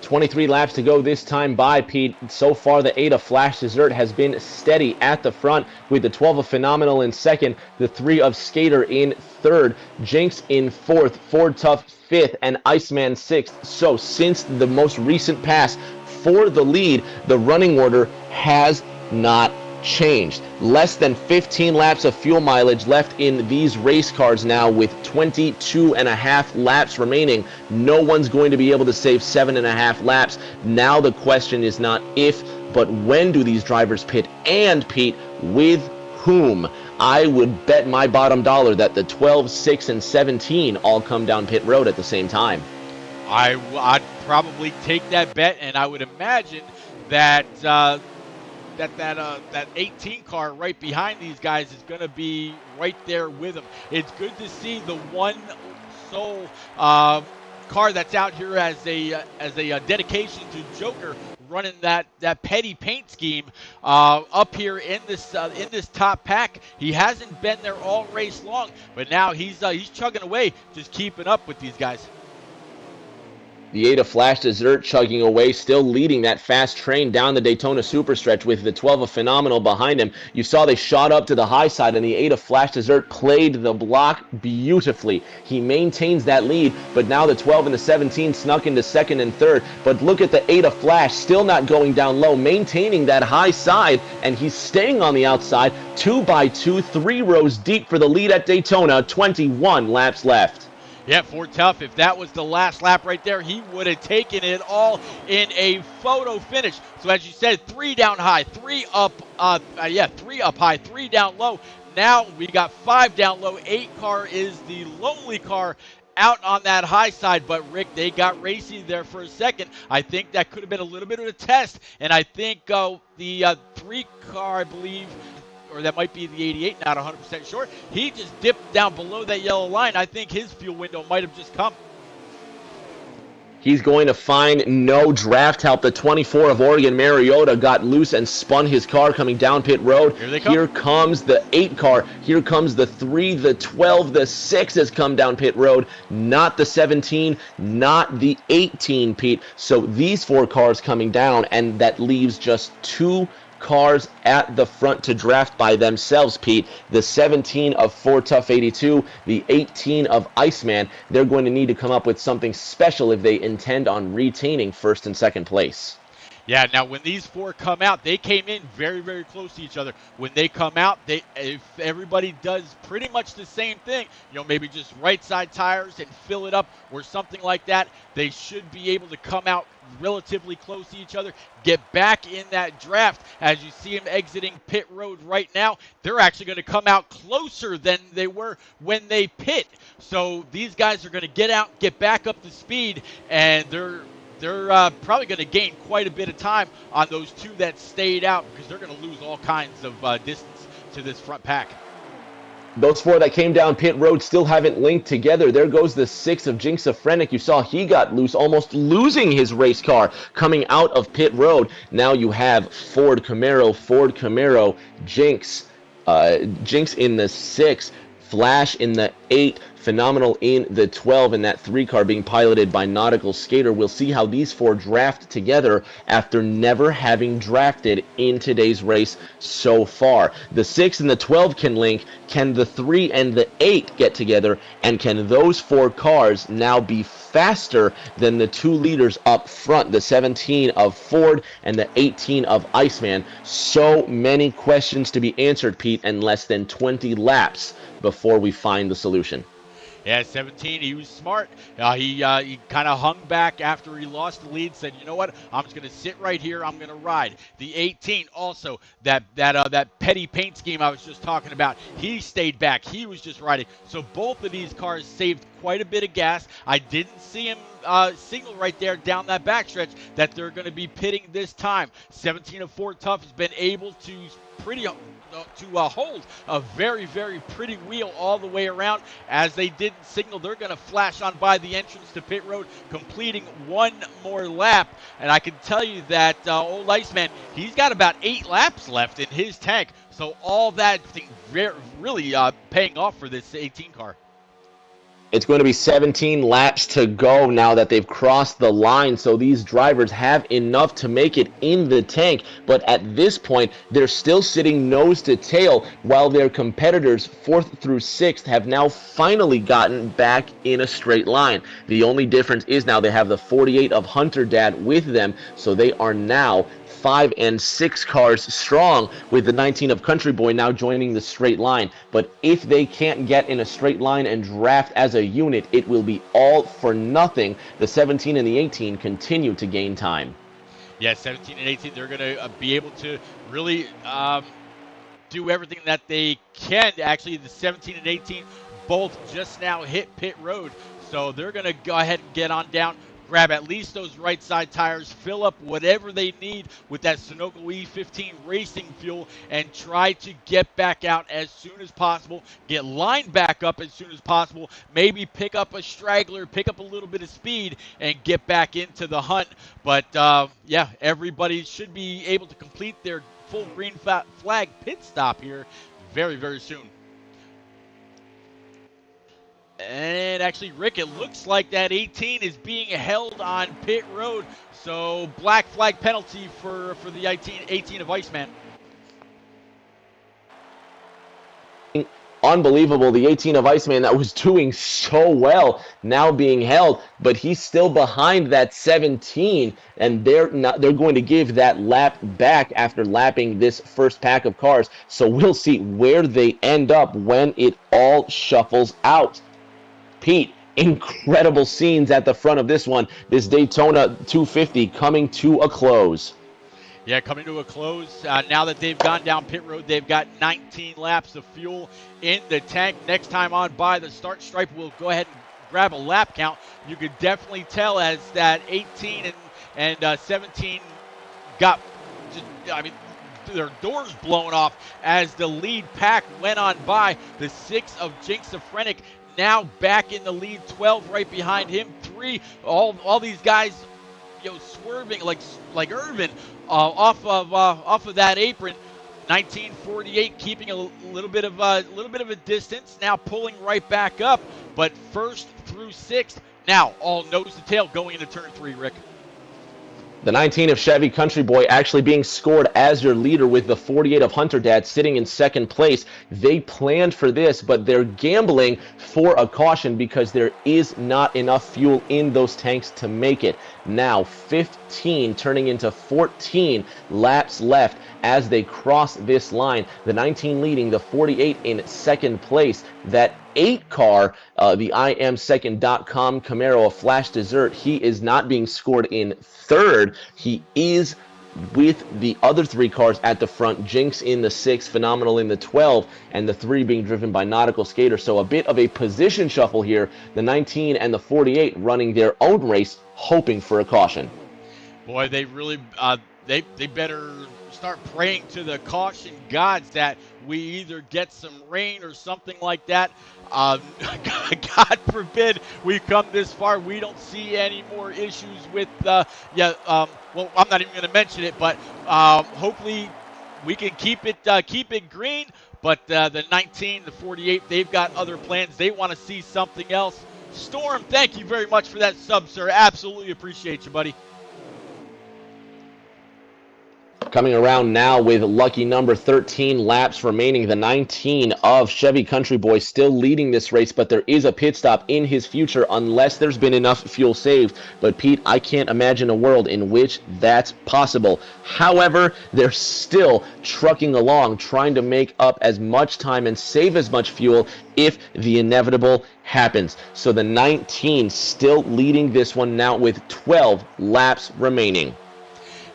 23 laps to go this time by, Pete. So far, the 8 of Flash Dessert has been steady at the front, with the 12 of Phenomenal in second, the 3 of Skater in third, Jinx in fourth, Ford Tough fifth, and Iceman sixth. So since the most recent pass for the lead, the running order has not changed. Less than 15 laps of fuel mileage left in these race cars now, with 22.5 laps remaining. No one's going to be able to save 7.5 laps. Now the question is not if, but when do these drivers pit, and Pete, with whom? I would bet my bottom dollar that the 12, 6, and 17 all come down pit road at the same time. I'd probably take that bet, and I would imagine that that 18 car right behind these guys is going to be right there with them. It's good to see the one sole car that's out here as a dedication to Joker, running that petty paint scheme up here in this top pack. He hasn't been there all race long, but now he's chugging away, just keeping up with these guys. The 8 of Flash Dessert chugging away, still leading that fast train down the Daytona Superstretch, with the 12 of Phenomenal behind him. You saw they shot up to the high side, and the 8 of Flash Dessert played the block beautifully. He maintains that lead, but now the 12 and the 17 snuck into second and third. But look at the 8 of Flash, still not going down low, maintaining that high side, and he's staying on the outside, 2 by 2, 3 rows deep for the lead at Daytona, 21 laps left. Yeah, Ford Tough, if that was the last lap right there, he would have taken it all in a photo finish. So as you said, 3 down high, 3 up, 3 up high, 3 down low. Now we got 5 down low. 8 car is the lonely car out on that high side. But Rick, they got racy there for a second. I think that could have been a little bit of a test. And I think the 3 car, I believe, or that might be the 88, not 100% sure. He just dipped down below that yellow line. I think his fuel window might have just come. He's going to find no draft help. The 24 of Oregon Mariota got loose and spun his car coming down pit road. Here they come. Here comes the 8 car. Here comes the 3, the 12, the 6 has come down pit road. Not the 17, not the 18, Pete. So these 4 cars coming down, and that leaves just 2 cars at the front to draft by themselves, Pete. The 17 of Ford Tough 82, the 18 of Iceman. They're going to need to come up with something special if they intend on retaining first and second place. Yeah, now when these 4 come out, they came in very, very close to each other. When they come out, if everybody does pretty much the same thing, maybe just right side tires and fill it up or something like that, they should be able to come out relatively close to each other, get back in that draft. As you see them exiting pit road right now, they're actually going to come out closer than they were when they pit. So these guys are going to get out, get back up to speed, and they're probably going to gain quite a bit of time on those 2 that stayed out, because they're going to lose all kinds of distance to this front pack. Those 4 that came down pit road still haven't linked together. There goes the 6 of Jinx Frenic. You saw he got loose, almost losing his race car coming out of pit road. Now you have Ford Camaro, Jinx, Jinx in the 6, Flash in the 8, Phenomenal in the 12, and that 3 car being piloted by Nautical Skater. We'll see how these 4 draft together after never having drafted in today's race so far. The 6 and the 12 can link. Can the 3 and the 8 get together? And can those 4 cars now be faster than the 2 leaders up front, the 17 of Ford and the 18 of Iceman? So many questions to be answered, Pete, and less than 20 laps before we find the solution. Yeah, 17, he was smart. He kind of hung back after he lost the lead, said, you know what, I'm just going to sit right here, I'm going to ride. The 18, also, that petty paint scheme I was just talking about, he stayed back. He was just riding. So both of these cars saved quite a bit of gas. I didn't see him signal right there down that backstretch that they're going to be pitting this time. 17 of Ford Tough has been able to hold a very, very pretty wheel all the way around. As they didn't signal, they're going to flash on by the entrance to pit road, completing 1 more lap. And I can tell you that old Iceman, he's got about 8 laps left in his tank. So all that thing really paying off for this 18 car. It's going to be 17 laps to go now that they've crossed the line, so these drivers have enough to make it in the tank. But at this point, they're still sitting nose to tail, while their competitors, 4th through 6th, have now finally gotten back in a straight line. The only difference is now they have the 48 of Hunter Dad with them, so they are now 5 and 6 cars strong, with the 19 of Country Boy now joining the straight line. But if they can't get in a straight line and draft as a unit, it will be all for nothing. The 17 and the 18 continue to gain time. Yeah, 17 and 18, they're going to be able to really do everything that they can. Actually, the 17 and 18 both just now hit pit road, so they're going to go ahead and get on down, grab at least those right side tires, fill up whatever they need with that Sunoco E15 racing fuel, and try to get back out as soon as possible, get lined back up as soon as possible, maybe pick up a straggler, pick up a little bit of speed, and get back into the hunt. But yeah, everybody should be able to complete their full green flag pit stop here very, very soon. And actually, Rick, it looks like that 18 is being held on pit road. So black flag penalty for the 18 of Iceman. Unbelievable. The 18 of Iceman that was doing so well now being held, but he's still behind that 17, and they're going to give that lap back after lapping this first pack of cars. So we'll see where they end up when it all shuffles out. Pete, incredible scenes at the front of this one. This Daytona 250 coming to a close. Yeah, coming to a close. Now that they've gone down pit road, they've got 19 laps of fuel in the tank. Next time on by the start stripe, we'll go ahead and grab a lap count. You could definitely tell as that 18 and 17 got, their doors blown off as the lead pack went on by. The 6 of Jinx Frenic now back in the lead, 12 right behind him, 3, all these guys, swerving like Irvin off of that apron. 1948 keeping a little bit of a distance, now pulling right back up, but 1st through 6th now all nose to tail going into turn 3, Rick. The 19 of Chevy Country Boy actually being scored as your leader, with the 48 of Hunter Dad sitting in 2nd place. They planned for this, but they're gambling for a caution because there is not enough fuel in those tanks to make it. Now 15 turning into 14 laps left as they cross this line. The 19 leading, the 48 in 2nd place. That 8 car, the IamSecond.com Camaro, a Flash Dessert, he is not being scored in 3rd. He is with the other 3 cars at the front. Jinx in the 6th, Phenomenal in the 12th, and the 3 being driven by Nautical Skater. So a bit of a position shuffle here. The 19 and the 48 running their own race, hoping for a caution. Boy, they really they better start praying to the caution gods that we either get some rain or something like that. God forbid we come this far, we don't see any more issues with, well, I'm not even going to mention it, but hopefully we can keep it green. But the 19, the 48, they've got other plans. They want to see something else. Storm, thank you very much for that sub, sir. Absolutely appreciate you, buddy. Coming around now with lucky number 13 laps remaining. The 19 of Chevy Country Boy still leading this race, but there is a pit stop in his future unless there's been enough fuel saved. But Pete, I can't imagine a world in which that's possible. However, they're still trucking along, trying to make up as much time and save as much fuel if the inevitable happens. So the 19 still leading this one now with 12 laps remaining.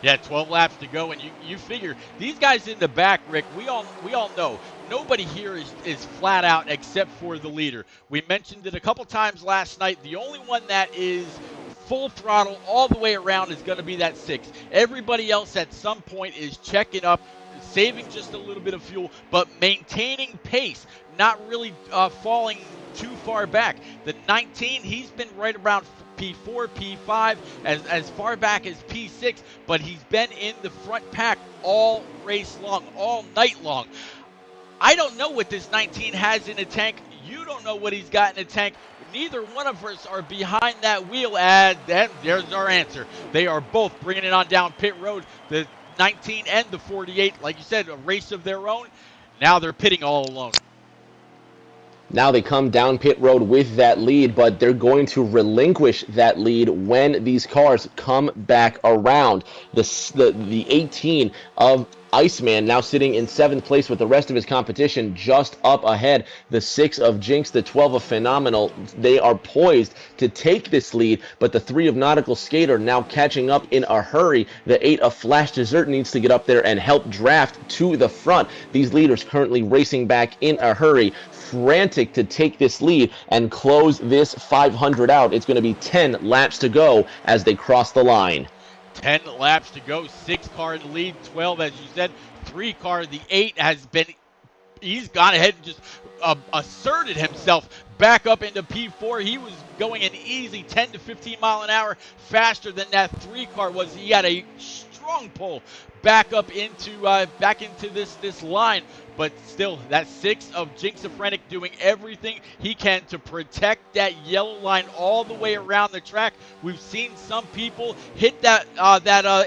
Yeah, 12 laps to go, and you figure these guys in the back, Rick. We all know nobody here is flat out except for the leader. We mentioned it a couple times last night. The only one that is full throttle all the way around is going to be that 6. Everybody else at some point is checking up, saving just a little bit of fuel, but maintaining pace, not really falling too far back. The 19, he's been right around P4, P5, as far back as P6, but he's been in the front pack all race long, all night long. I don't know what this 19 has in the tank. You don't know what he's got in the tank. Neither one of us are behind that wheel, and there's our answer. They are both bringing it on down pit road. The 19 and the 48, like you said, a race of their own. Now they're pitting all alone. Now they come down pit road with that lead, but they're going to relinquish that lead when these cars come back around. The 18 of Iceman now sitting in 7th place with the rest of his competition just up ahead. The 6 of Jinx, the 12 of Phenomenal, they are poised to take this lead, but the 3 of Nautical Skater now catching up in a hurry. The 8 of Flash Dessert needs to get up there and help draft to the front. These leaders currently racing back in a hurry, frantic to take this lead and close this 500 out. It's going to be 10 laps to go as they cross the line. 10 laps to go, 6 car in the lead, 12 as you said, 3 car, the 8 he's gone ahead and just asserted himself back up into P4. He was going an easy 10 to 15 mile an hour faster than that 3 car was. He had a strong pull back up into this line, but still that 6 of Jinxophrenic doing everything he can to protect that yellow line all the way around the track. We've seen some people hit that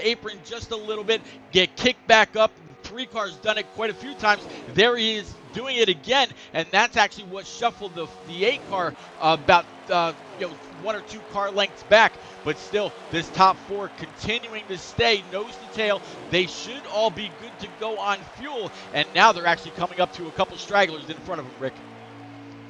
apron just a little bit, get kicked back up. 3 cars done it quite a few times. There he is doing it again, and that's actually what shuffled the 8 car about 1 or 2 car lengths back. But still, this top 4 continuing to stay nose to tail. They should all be good to go on fuel, and now they're actually coming up to a couple stragglers in front of them, Rick.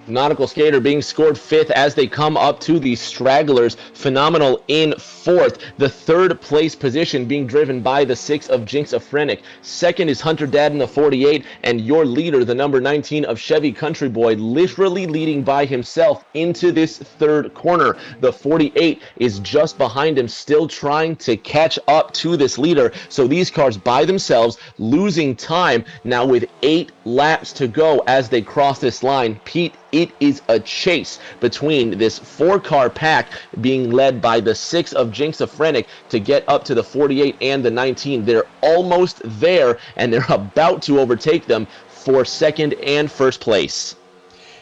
Nautical Skater being scored 5th as they come up to the stragglers. Phenomenal in 4th. The 3rd place position being driven by the 6 of Jinxophrenic. 2nd is Hunter Dad in the 48, and your leader, the number 19 of Chevy Country Boy, literally leading by himself into this 3rd corner. The 48 is just behind him, still trying to catch up to this leader. So these cars by themselves losing time now with 8 laps to go as they cross this line. Pete, it is a chase between this 4-car pack being led by the 6 of Jinxophrenic to get up to the 48 and the 19. They're almost there, and they're about to overtake them for 2nd and 1st place.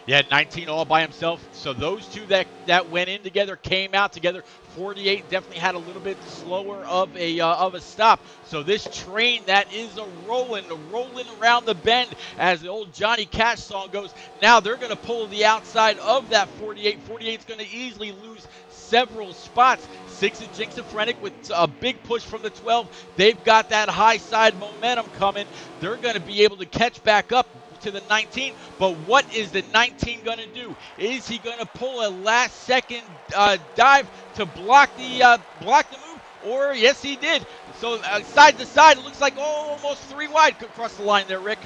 Yeah, 19 all by himself. So those two that went in together came out together. 48 definitely had a little bit slower of a stop. So this train that is rolling around the bend, as the old Johnny Cash song goes. Now they're going to pull the outside of that 48. 48's going to easily lose several spots. 6 is Jinxophrenic with a big push from the 12. They've got that high side momentum coming. They're going to be able to catch back up to the 19, but what is the 19 going to do? Is he going to pull a last-second dive to block the move? Or yes, he did. So side to side, it looks like almost 3 wide across the line there, Rick.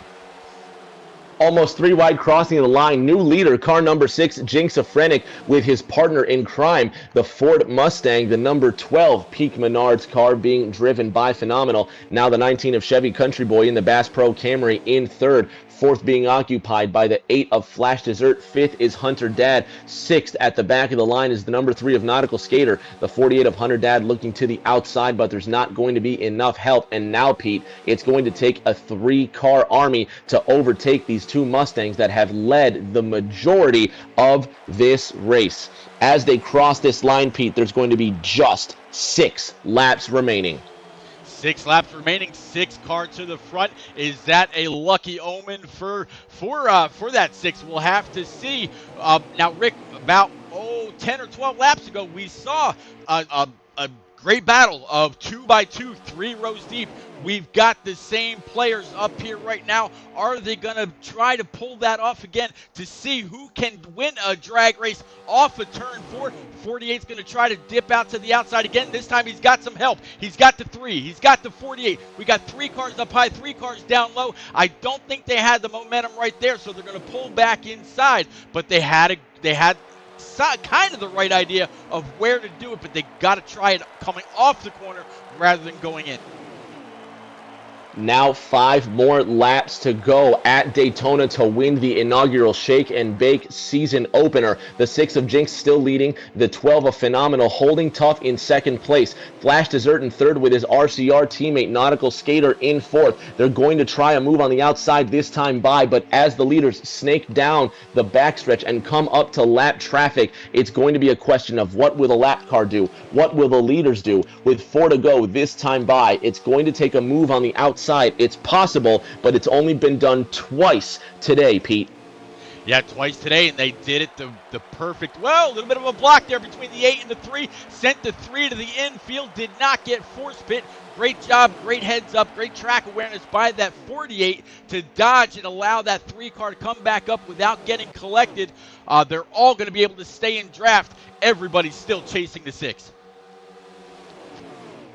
Almost 3 wide crossing the line. New leader, car number 6, Jinx Afrenic, with his partner in crime, the Ford Mustang, the number 12 Peak Menards car being driven by Phenomenal. Now the 19 of Chevy Country Boy in the Bass Pro Camry in third. Fourth being occupied by the 8 of Flash Dessert. Fifth is Hunter Dad. Sixth at the back of the line is the number 3 of Nautical Skater. The 48 of Hunter Dad looking to the outside, but there's not going to be enough help. And now, Pete, it's going to take a 3-car army to overtake these 2 Mustangs that have led the majority of this race. As they cross this line, Pete, there's going to be just 6 laps remaining. 6 laps remaining, 6 car to the front. Is that a lucky omen for that 6? We'll have to see. Now, Rick, about 10 or 12 laps ago, we saw a great battle of 2x2, 3 rows deep. We've got the same players up here right now. Are they going to try to pull that off again to see who can win a drag race off of turn 4? 48's going to try to dip out to the outside again. This time he's got some help. He's got the 3. He's got the 48. We got 3 cars up high, 3 cars down low. I don't think they had the momentum right there, so they're going to pull back inside. But they had kind of the right idea of where to do it, but they got to try it coming off the corner rather than going in. Now 5 more laps to go at Daytona to win the inaugural Shake and Bake season opener. The 6 of Jinx still leading, the 12 of Phenomenal holding tough in second place. Flash Dessert in third with his RCR teammate Nautical Skater in fourth. They're going to try a move on the outside this time by, but as the leaders snake down the backstretch and come up to lap traffic, it's going to be a question of what will the lap car do? What will the leaders do? With 4 to go this time by, it's going to take a move on the outside. It's possible, but it's only been done twice today, Pete. Yeah, twice today, and they did it the perfect, well, a little bit of a block there between the 8 and the 3. Sent the 3 to the infield, did not get force pit. Great job, great heads up, great track awareness by that 48 to dodge and allow that 3 car to come back up without getting collected. They're all going to be able to stay in draft. Everybody's still chasing the 6.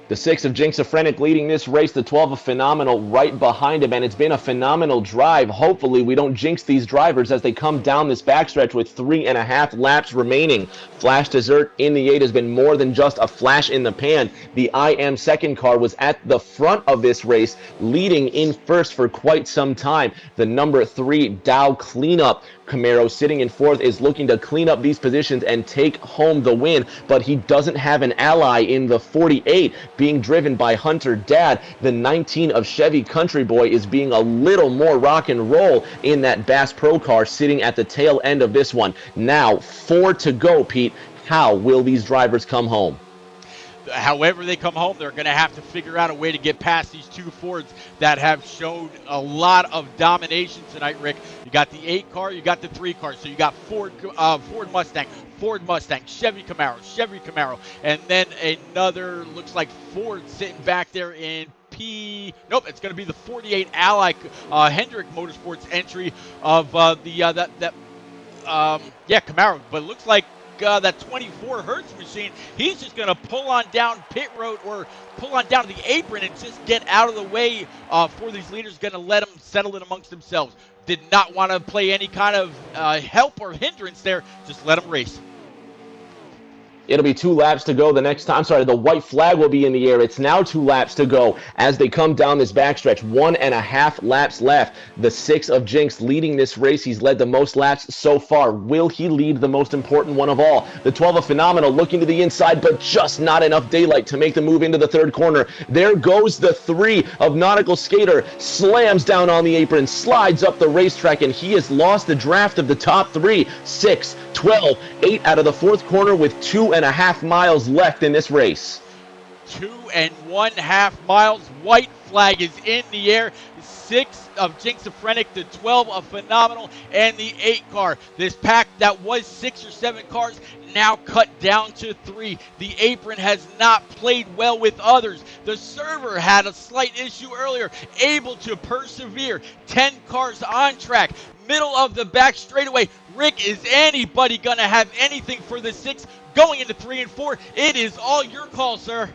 The 6 of Jinx Afrenic leading this race, the 12 of Phenomenal right behind him, and it's been a phenomenal drive. Hopefully we don't jinx these drivers as they come down this backstretch with 3.5 laps remaining. Flash Dessert in the 8 has been more than just a flash in the pan. The I Am second car was at the front of this race, leading in first for quite some time. The number 3 Dow Cleanup Camaro sitting in fourth is looking to clean up these positions and take home the win, but he doesn't have an ally in the 48 being driven by Hunter Dad. The 19 of Chevy Country Boy is being a little more rock and roll in that Bass Pro car sitting at the tail end of this one. Now 4 to go, Pete. How will these drivers come home? However they come home, they're going to have to figure out a way to get past these 2 Fords that have shown a lot of domination tonight, Rick. You got the 8 car, you got the 3 car. So you got Ford Mustang, Chevy Camaro, and then another, looks like Ford sitting back there in Nope, it's going to be the 48 Ally Hendrick Motorsports entry of Camaro. But it looks like that 24 Hertz machine, he's just going to pull on down pit road or pull on down the apron and just get out of the way for these leaders, going to let them settle it amongst themselves. Did not want to play any kind of help or hindrance there, just let them race. It'll be 2 laps to go the next time. Sorry, the white flag will be in the air. It's now 2 laps to go as they come down this backstretch. 1.5 laps left. The 6 of Jinx leading this race. He's led the most laps so far. Will he lead the most important one of all? The 12 of Phenomenal looking to the inside, but just not enough daylight to make the move into the 3rd corner. There goes the 3 of Nautical Skater. Slams down on the apron, slides up the racetrack, and he has lost the draft of the top 3. 6, 12, 8 out of the 4th corner with 2.5 miles left in this race. 2.5 miles. White flag is in the air. 6 of Jinx Afrenic, the 12 of Phenomenal, and the 8 car. This pack that was 6 or 7 cars now cut down to 3. The apron has not played well with others. The server had a slight issue earlier, able to persevere. 10 cars on track. Middle of the back straightaway. Rick, is anybody going to have anything for the 6 going into 3 and 4? It is all your call, sir.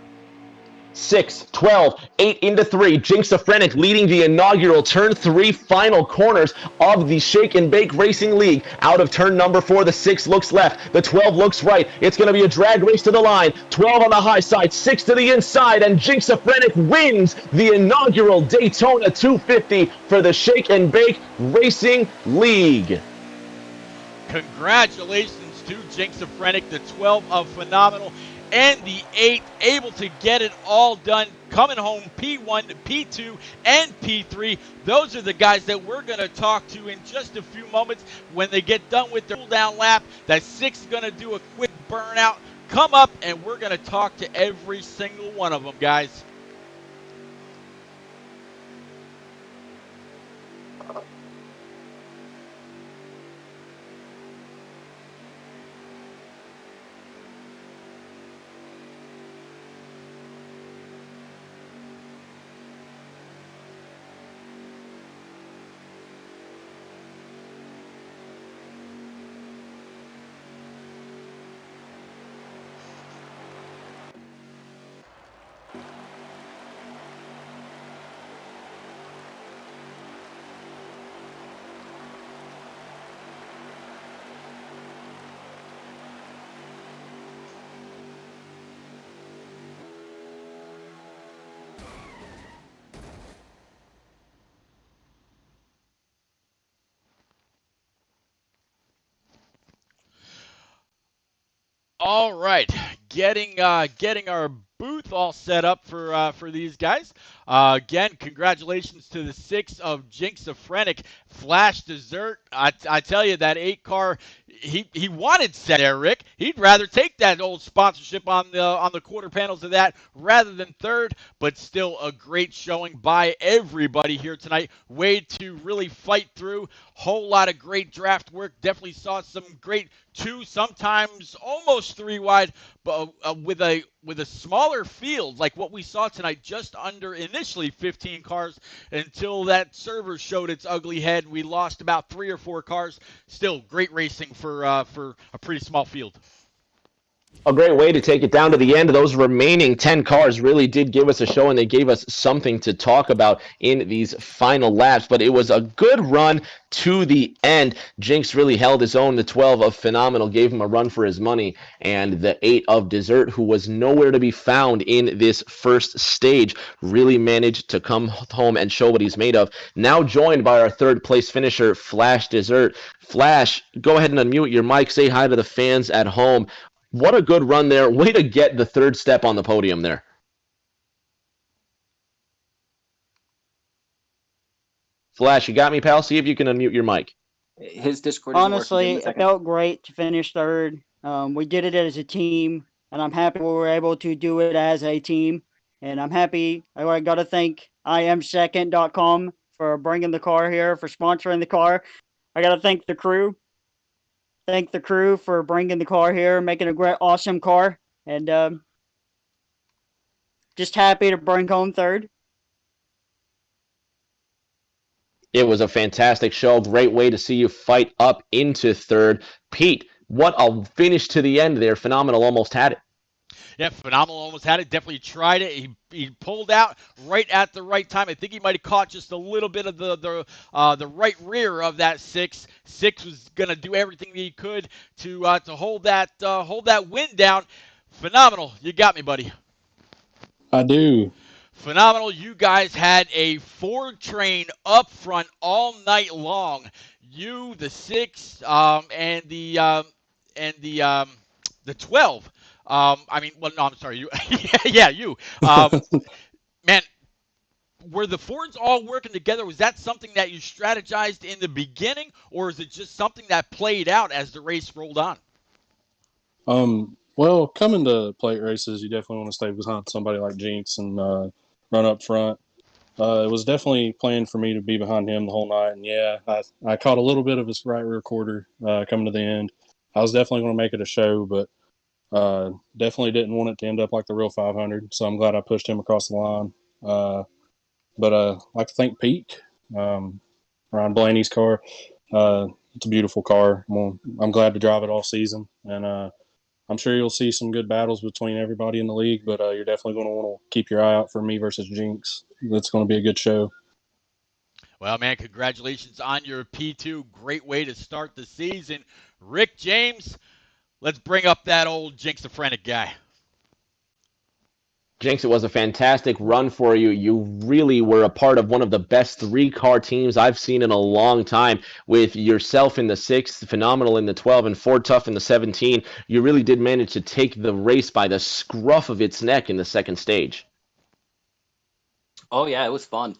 6, 12, 8 into 3. Jinxophrenic leading the inaugural Turn 3 final corners of the Shake and Bake Racing League. Out of turn number 4, the 6 looks left, the 12 looks right. It's going to be a drag race to the line. 12 on the high side, 6 to the inside, and Jinxophrenic wins the inaugural Daytona 250 for the Shake and Bake Racing League. Congratulations to Jinxophrenic, the 12 of Phenomenal, and the 8 able to get it all done, coming home P1, P2, and P3. Those are the guys that we're going to talk to in just a few moments when they get done with their cool-down lap. That 6 is going to do a quick burnout, come up, and we're going to talk to every single one of them, guys. All right, getting our booth all set up for these guys. Again, congratulations to the 6 of Jinxophrenic. Flash Dessert. I tell you, that 8 car, he wanted set there, Rick. He'd rather take that old sponsorship on the quarter panels of that rather than third, but still a great showing by everybody here tonight. Way to really fight through. Whole lot of great draft work. Definitely saw some great 2, sometimes almost 3 wide, but with a smaller field like what we saw tonight, just under initially 15 cars until that server showed its ugly head. We lost about 3 or 4 cars. Still great racing for a pretty small field. A great way to take it down to the end. Those remaining 10 cars really did give us a show, and they gave us something to talk about in these final laps. But it was a good run to the end. Jinx really held his own. The 12 of Phenomenal gave him a run for his money, and the 8 of Dessert, who was nowhere to be found in this first stage, really managed to come home and show what he's made of. Now joined by our third place finisher, Flash Dessert. Flash, go ahead and unmute your mic. Say hi to the fans at home. What a good run there. Way to get the third step on the podium there. Flash, you got me, pal? See if you can unmute your mic. His Discord isn't working. Give him a Honestly, it second. felt great to finish third. We did it as a team, and I'm happy we were able to do it as a team. And I'm happy. I got to thank IamSecond.com for bringing the car here, for sponsoring the car. I got to thank the crew. Thank the crew for bringing the car here, making a great, awesome car. And just happy to bring home third. It was a fantastic show. Great way to see you fight up into third. Pete, what a finish to the end there. Phenomenal, almost had it. Yeah, Phenomenal almost had it. Definitely tried it. He pulled out right at the right time. I think he might have caught just a little bit of the right rear of that 6. 6 was gonna do everything he could to hold that wind down. Phenomenal, you got me, buddy. I do. Phenomenal, you guys had a Ford train up front all night long. You, the 6, and the 12. I'm sorry, you. Yeah, you. Man, were the Fords all working together? Was that something that you strategized in the beginning, or is it just something that played out as the race rolled on? Well, coming to plate races, you definitely want to stay behind somebody like Jinx and run up front. It was definitely planned for me to be behind him the whole night, and yeah, I caught a little bit of his right rear quarter coming to the end. I was definitely going to make it a show, but definitely didn't want it to end up like the real 500, so I'm glad I pushed him across the line. But I'd like to thank Pete, Ryan Blaney's car. It's a beautiful car. I'm glad to drive it all season, and I'm sure you'll see some good battles between everybody in the league, but you're definitely going to want to keep your eye out for me versus Jinx. That's going to be a good show. Well, man, congratulations on your P2. Great way to start the season. Rick James, let's bring up that old Jinx-a-Phrenic guy. Jinx, it was a fantastic run for you. You really were a part of one of the best three-car teams I've seen in a long time, with yourself in the 6th, Phenomenal in the 12, and Ford Tough in the 17. You really did manage to take the race by the scruff of its neck in the second stage. Oh, yeah, it was fun.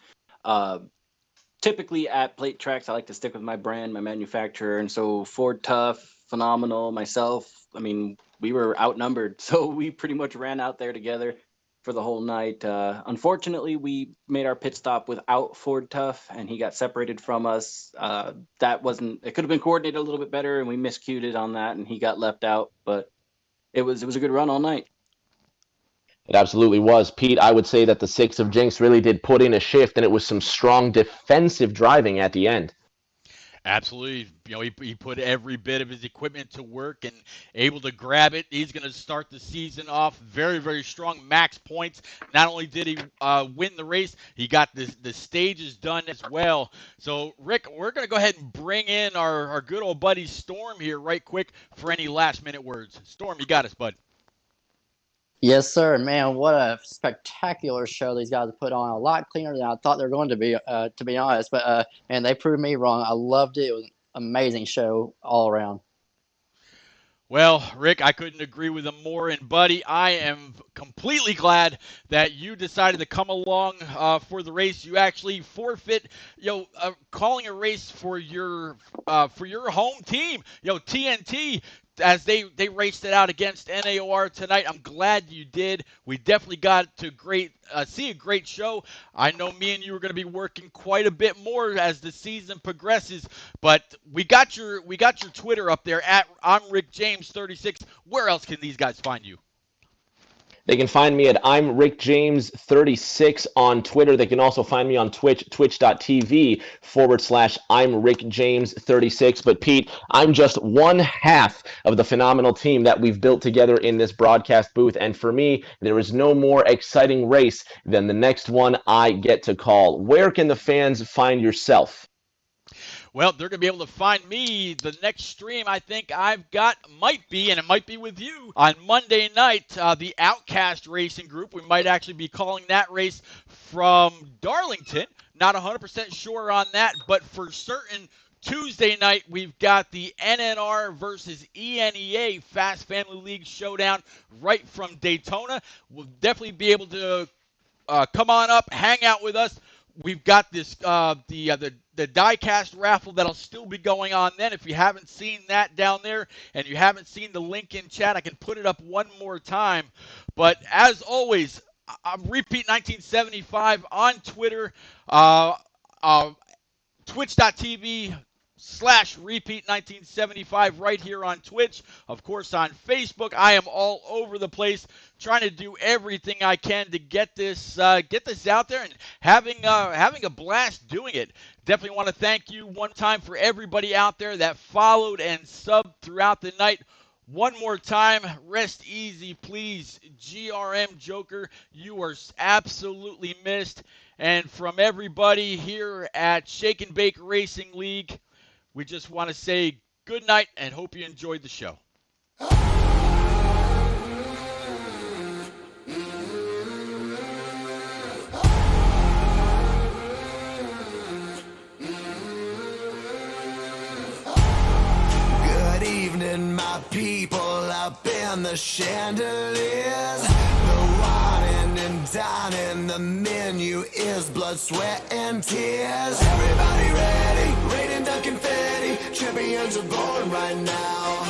Typically at plate tracks, I like to stick with my brand, my manufacturer. And so Ford Tough, Phenomenal, myself, I mean, we were outnumbered. So we pretty much ran out there together for the whole night. Unfortunately, we made our pit stop without Ford Tough, and he got separated from us. It could have been coordinated a little bit better, and we miscued it on that, and he got left out. But it was a good run all night. It absolutely was. Pete, I would say that the 6 of Jinx really did put in a shift, and it was some strong defensive driving at the end. Absolutely. You know, he put every bit of his equipment to work and able to grab it. He's going to start the season off very, very strong. Max points. Not only did he win the race, he got the stages done as well. So, Rick, we're going to go ahead and bring in our good old buddy Storm here right quick for any last-minute words. Storm, you got us, bud. Yes, sir. Man, what a spectacular show these guys put on. A lot cleaner than I thought they were going to be honest. But, man, they proved me wrong. I loved it. It was an amazing show all around. Well, Rick, I couldn't agree with him more. And, buddy, I am completely glad that you decided to come along for the race. You actually forfeit, calling a race for your home team, TNT, as they raced it out against NAOR tonight. I'm glad you did. We definitely got to see a great show. I know me and you are going to be working quite a bit more as the season progresses, but we got your Twitter up there at I'm Rick James 36. Where else can these guys find you? They can find me at I'm Rick James 36 on Twitter. They can also find me on Twitch, twitch.tv/I'm Rick James 36. But Pete, I'm just one half of the phenomenal team that we've built together in this broadcast booth. And for me, there is no more exciting race than the next one I get to call. Where can the fans find yourself? Well, they're going to be able to find me. The next stream I think I've got might be, and it might be with you, on Monday night, the Outcast Racing Group. We might actually be calling that race from Darlington. Not 100% sure on that, but for certain, Tuesday night, we've got the NNR versus ENEA Fast Family League Showdown right from Daytona. We'll definitely be able to come on up, hang out with us. We've got this the diecast raffle that'll still be going on then. If you haven't seen that down there and you haven't seen the link in chat, I can put it up one more time. But as always, I'm Repeat 1975 on Twitter, twitch.tv/Repeat1975 right here on Twitch. Of course, on Facebook, I am all over the place, trying to do everything I can to get this out there and having a blast doing it. Definitely want to thank you one time for everybody out there that followed and subbed throughout the night. One more time, rest easy, please. GRM Joker, you are absolutely missed. And from everybody here at Shake and Bake Racing League, we just want to say good night and hope you enjoyed the show. Good evening, my people up in the chandeliers. The wine and dining, the menu is blood, sweat, and tears. Everybody ready, raining down confetti. Champions are born right now.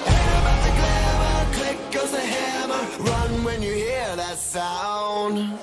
Ain't about the glamour, click goes the hammer. Run when you hear that sound.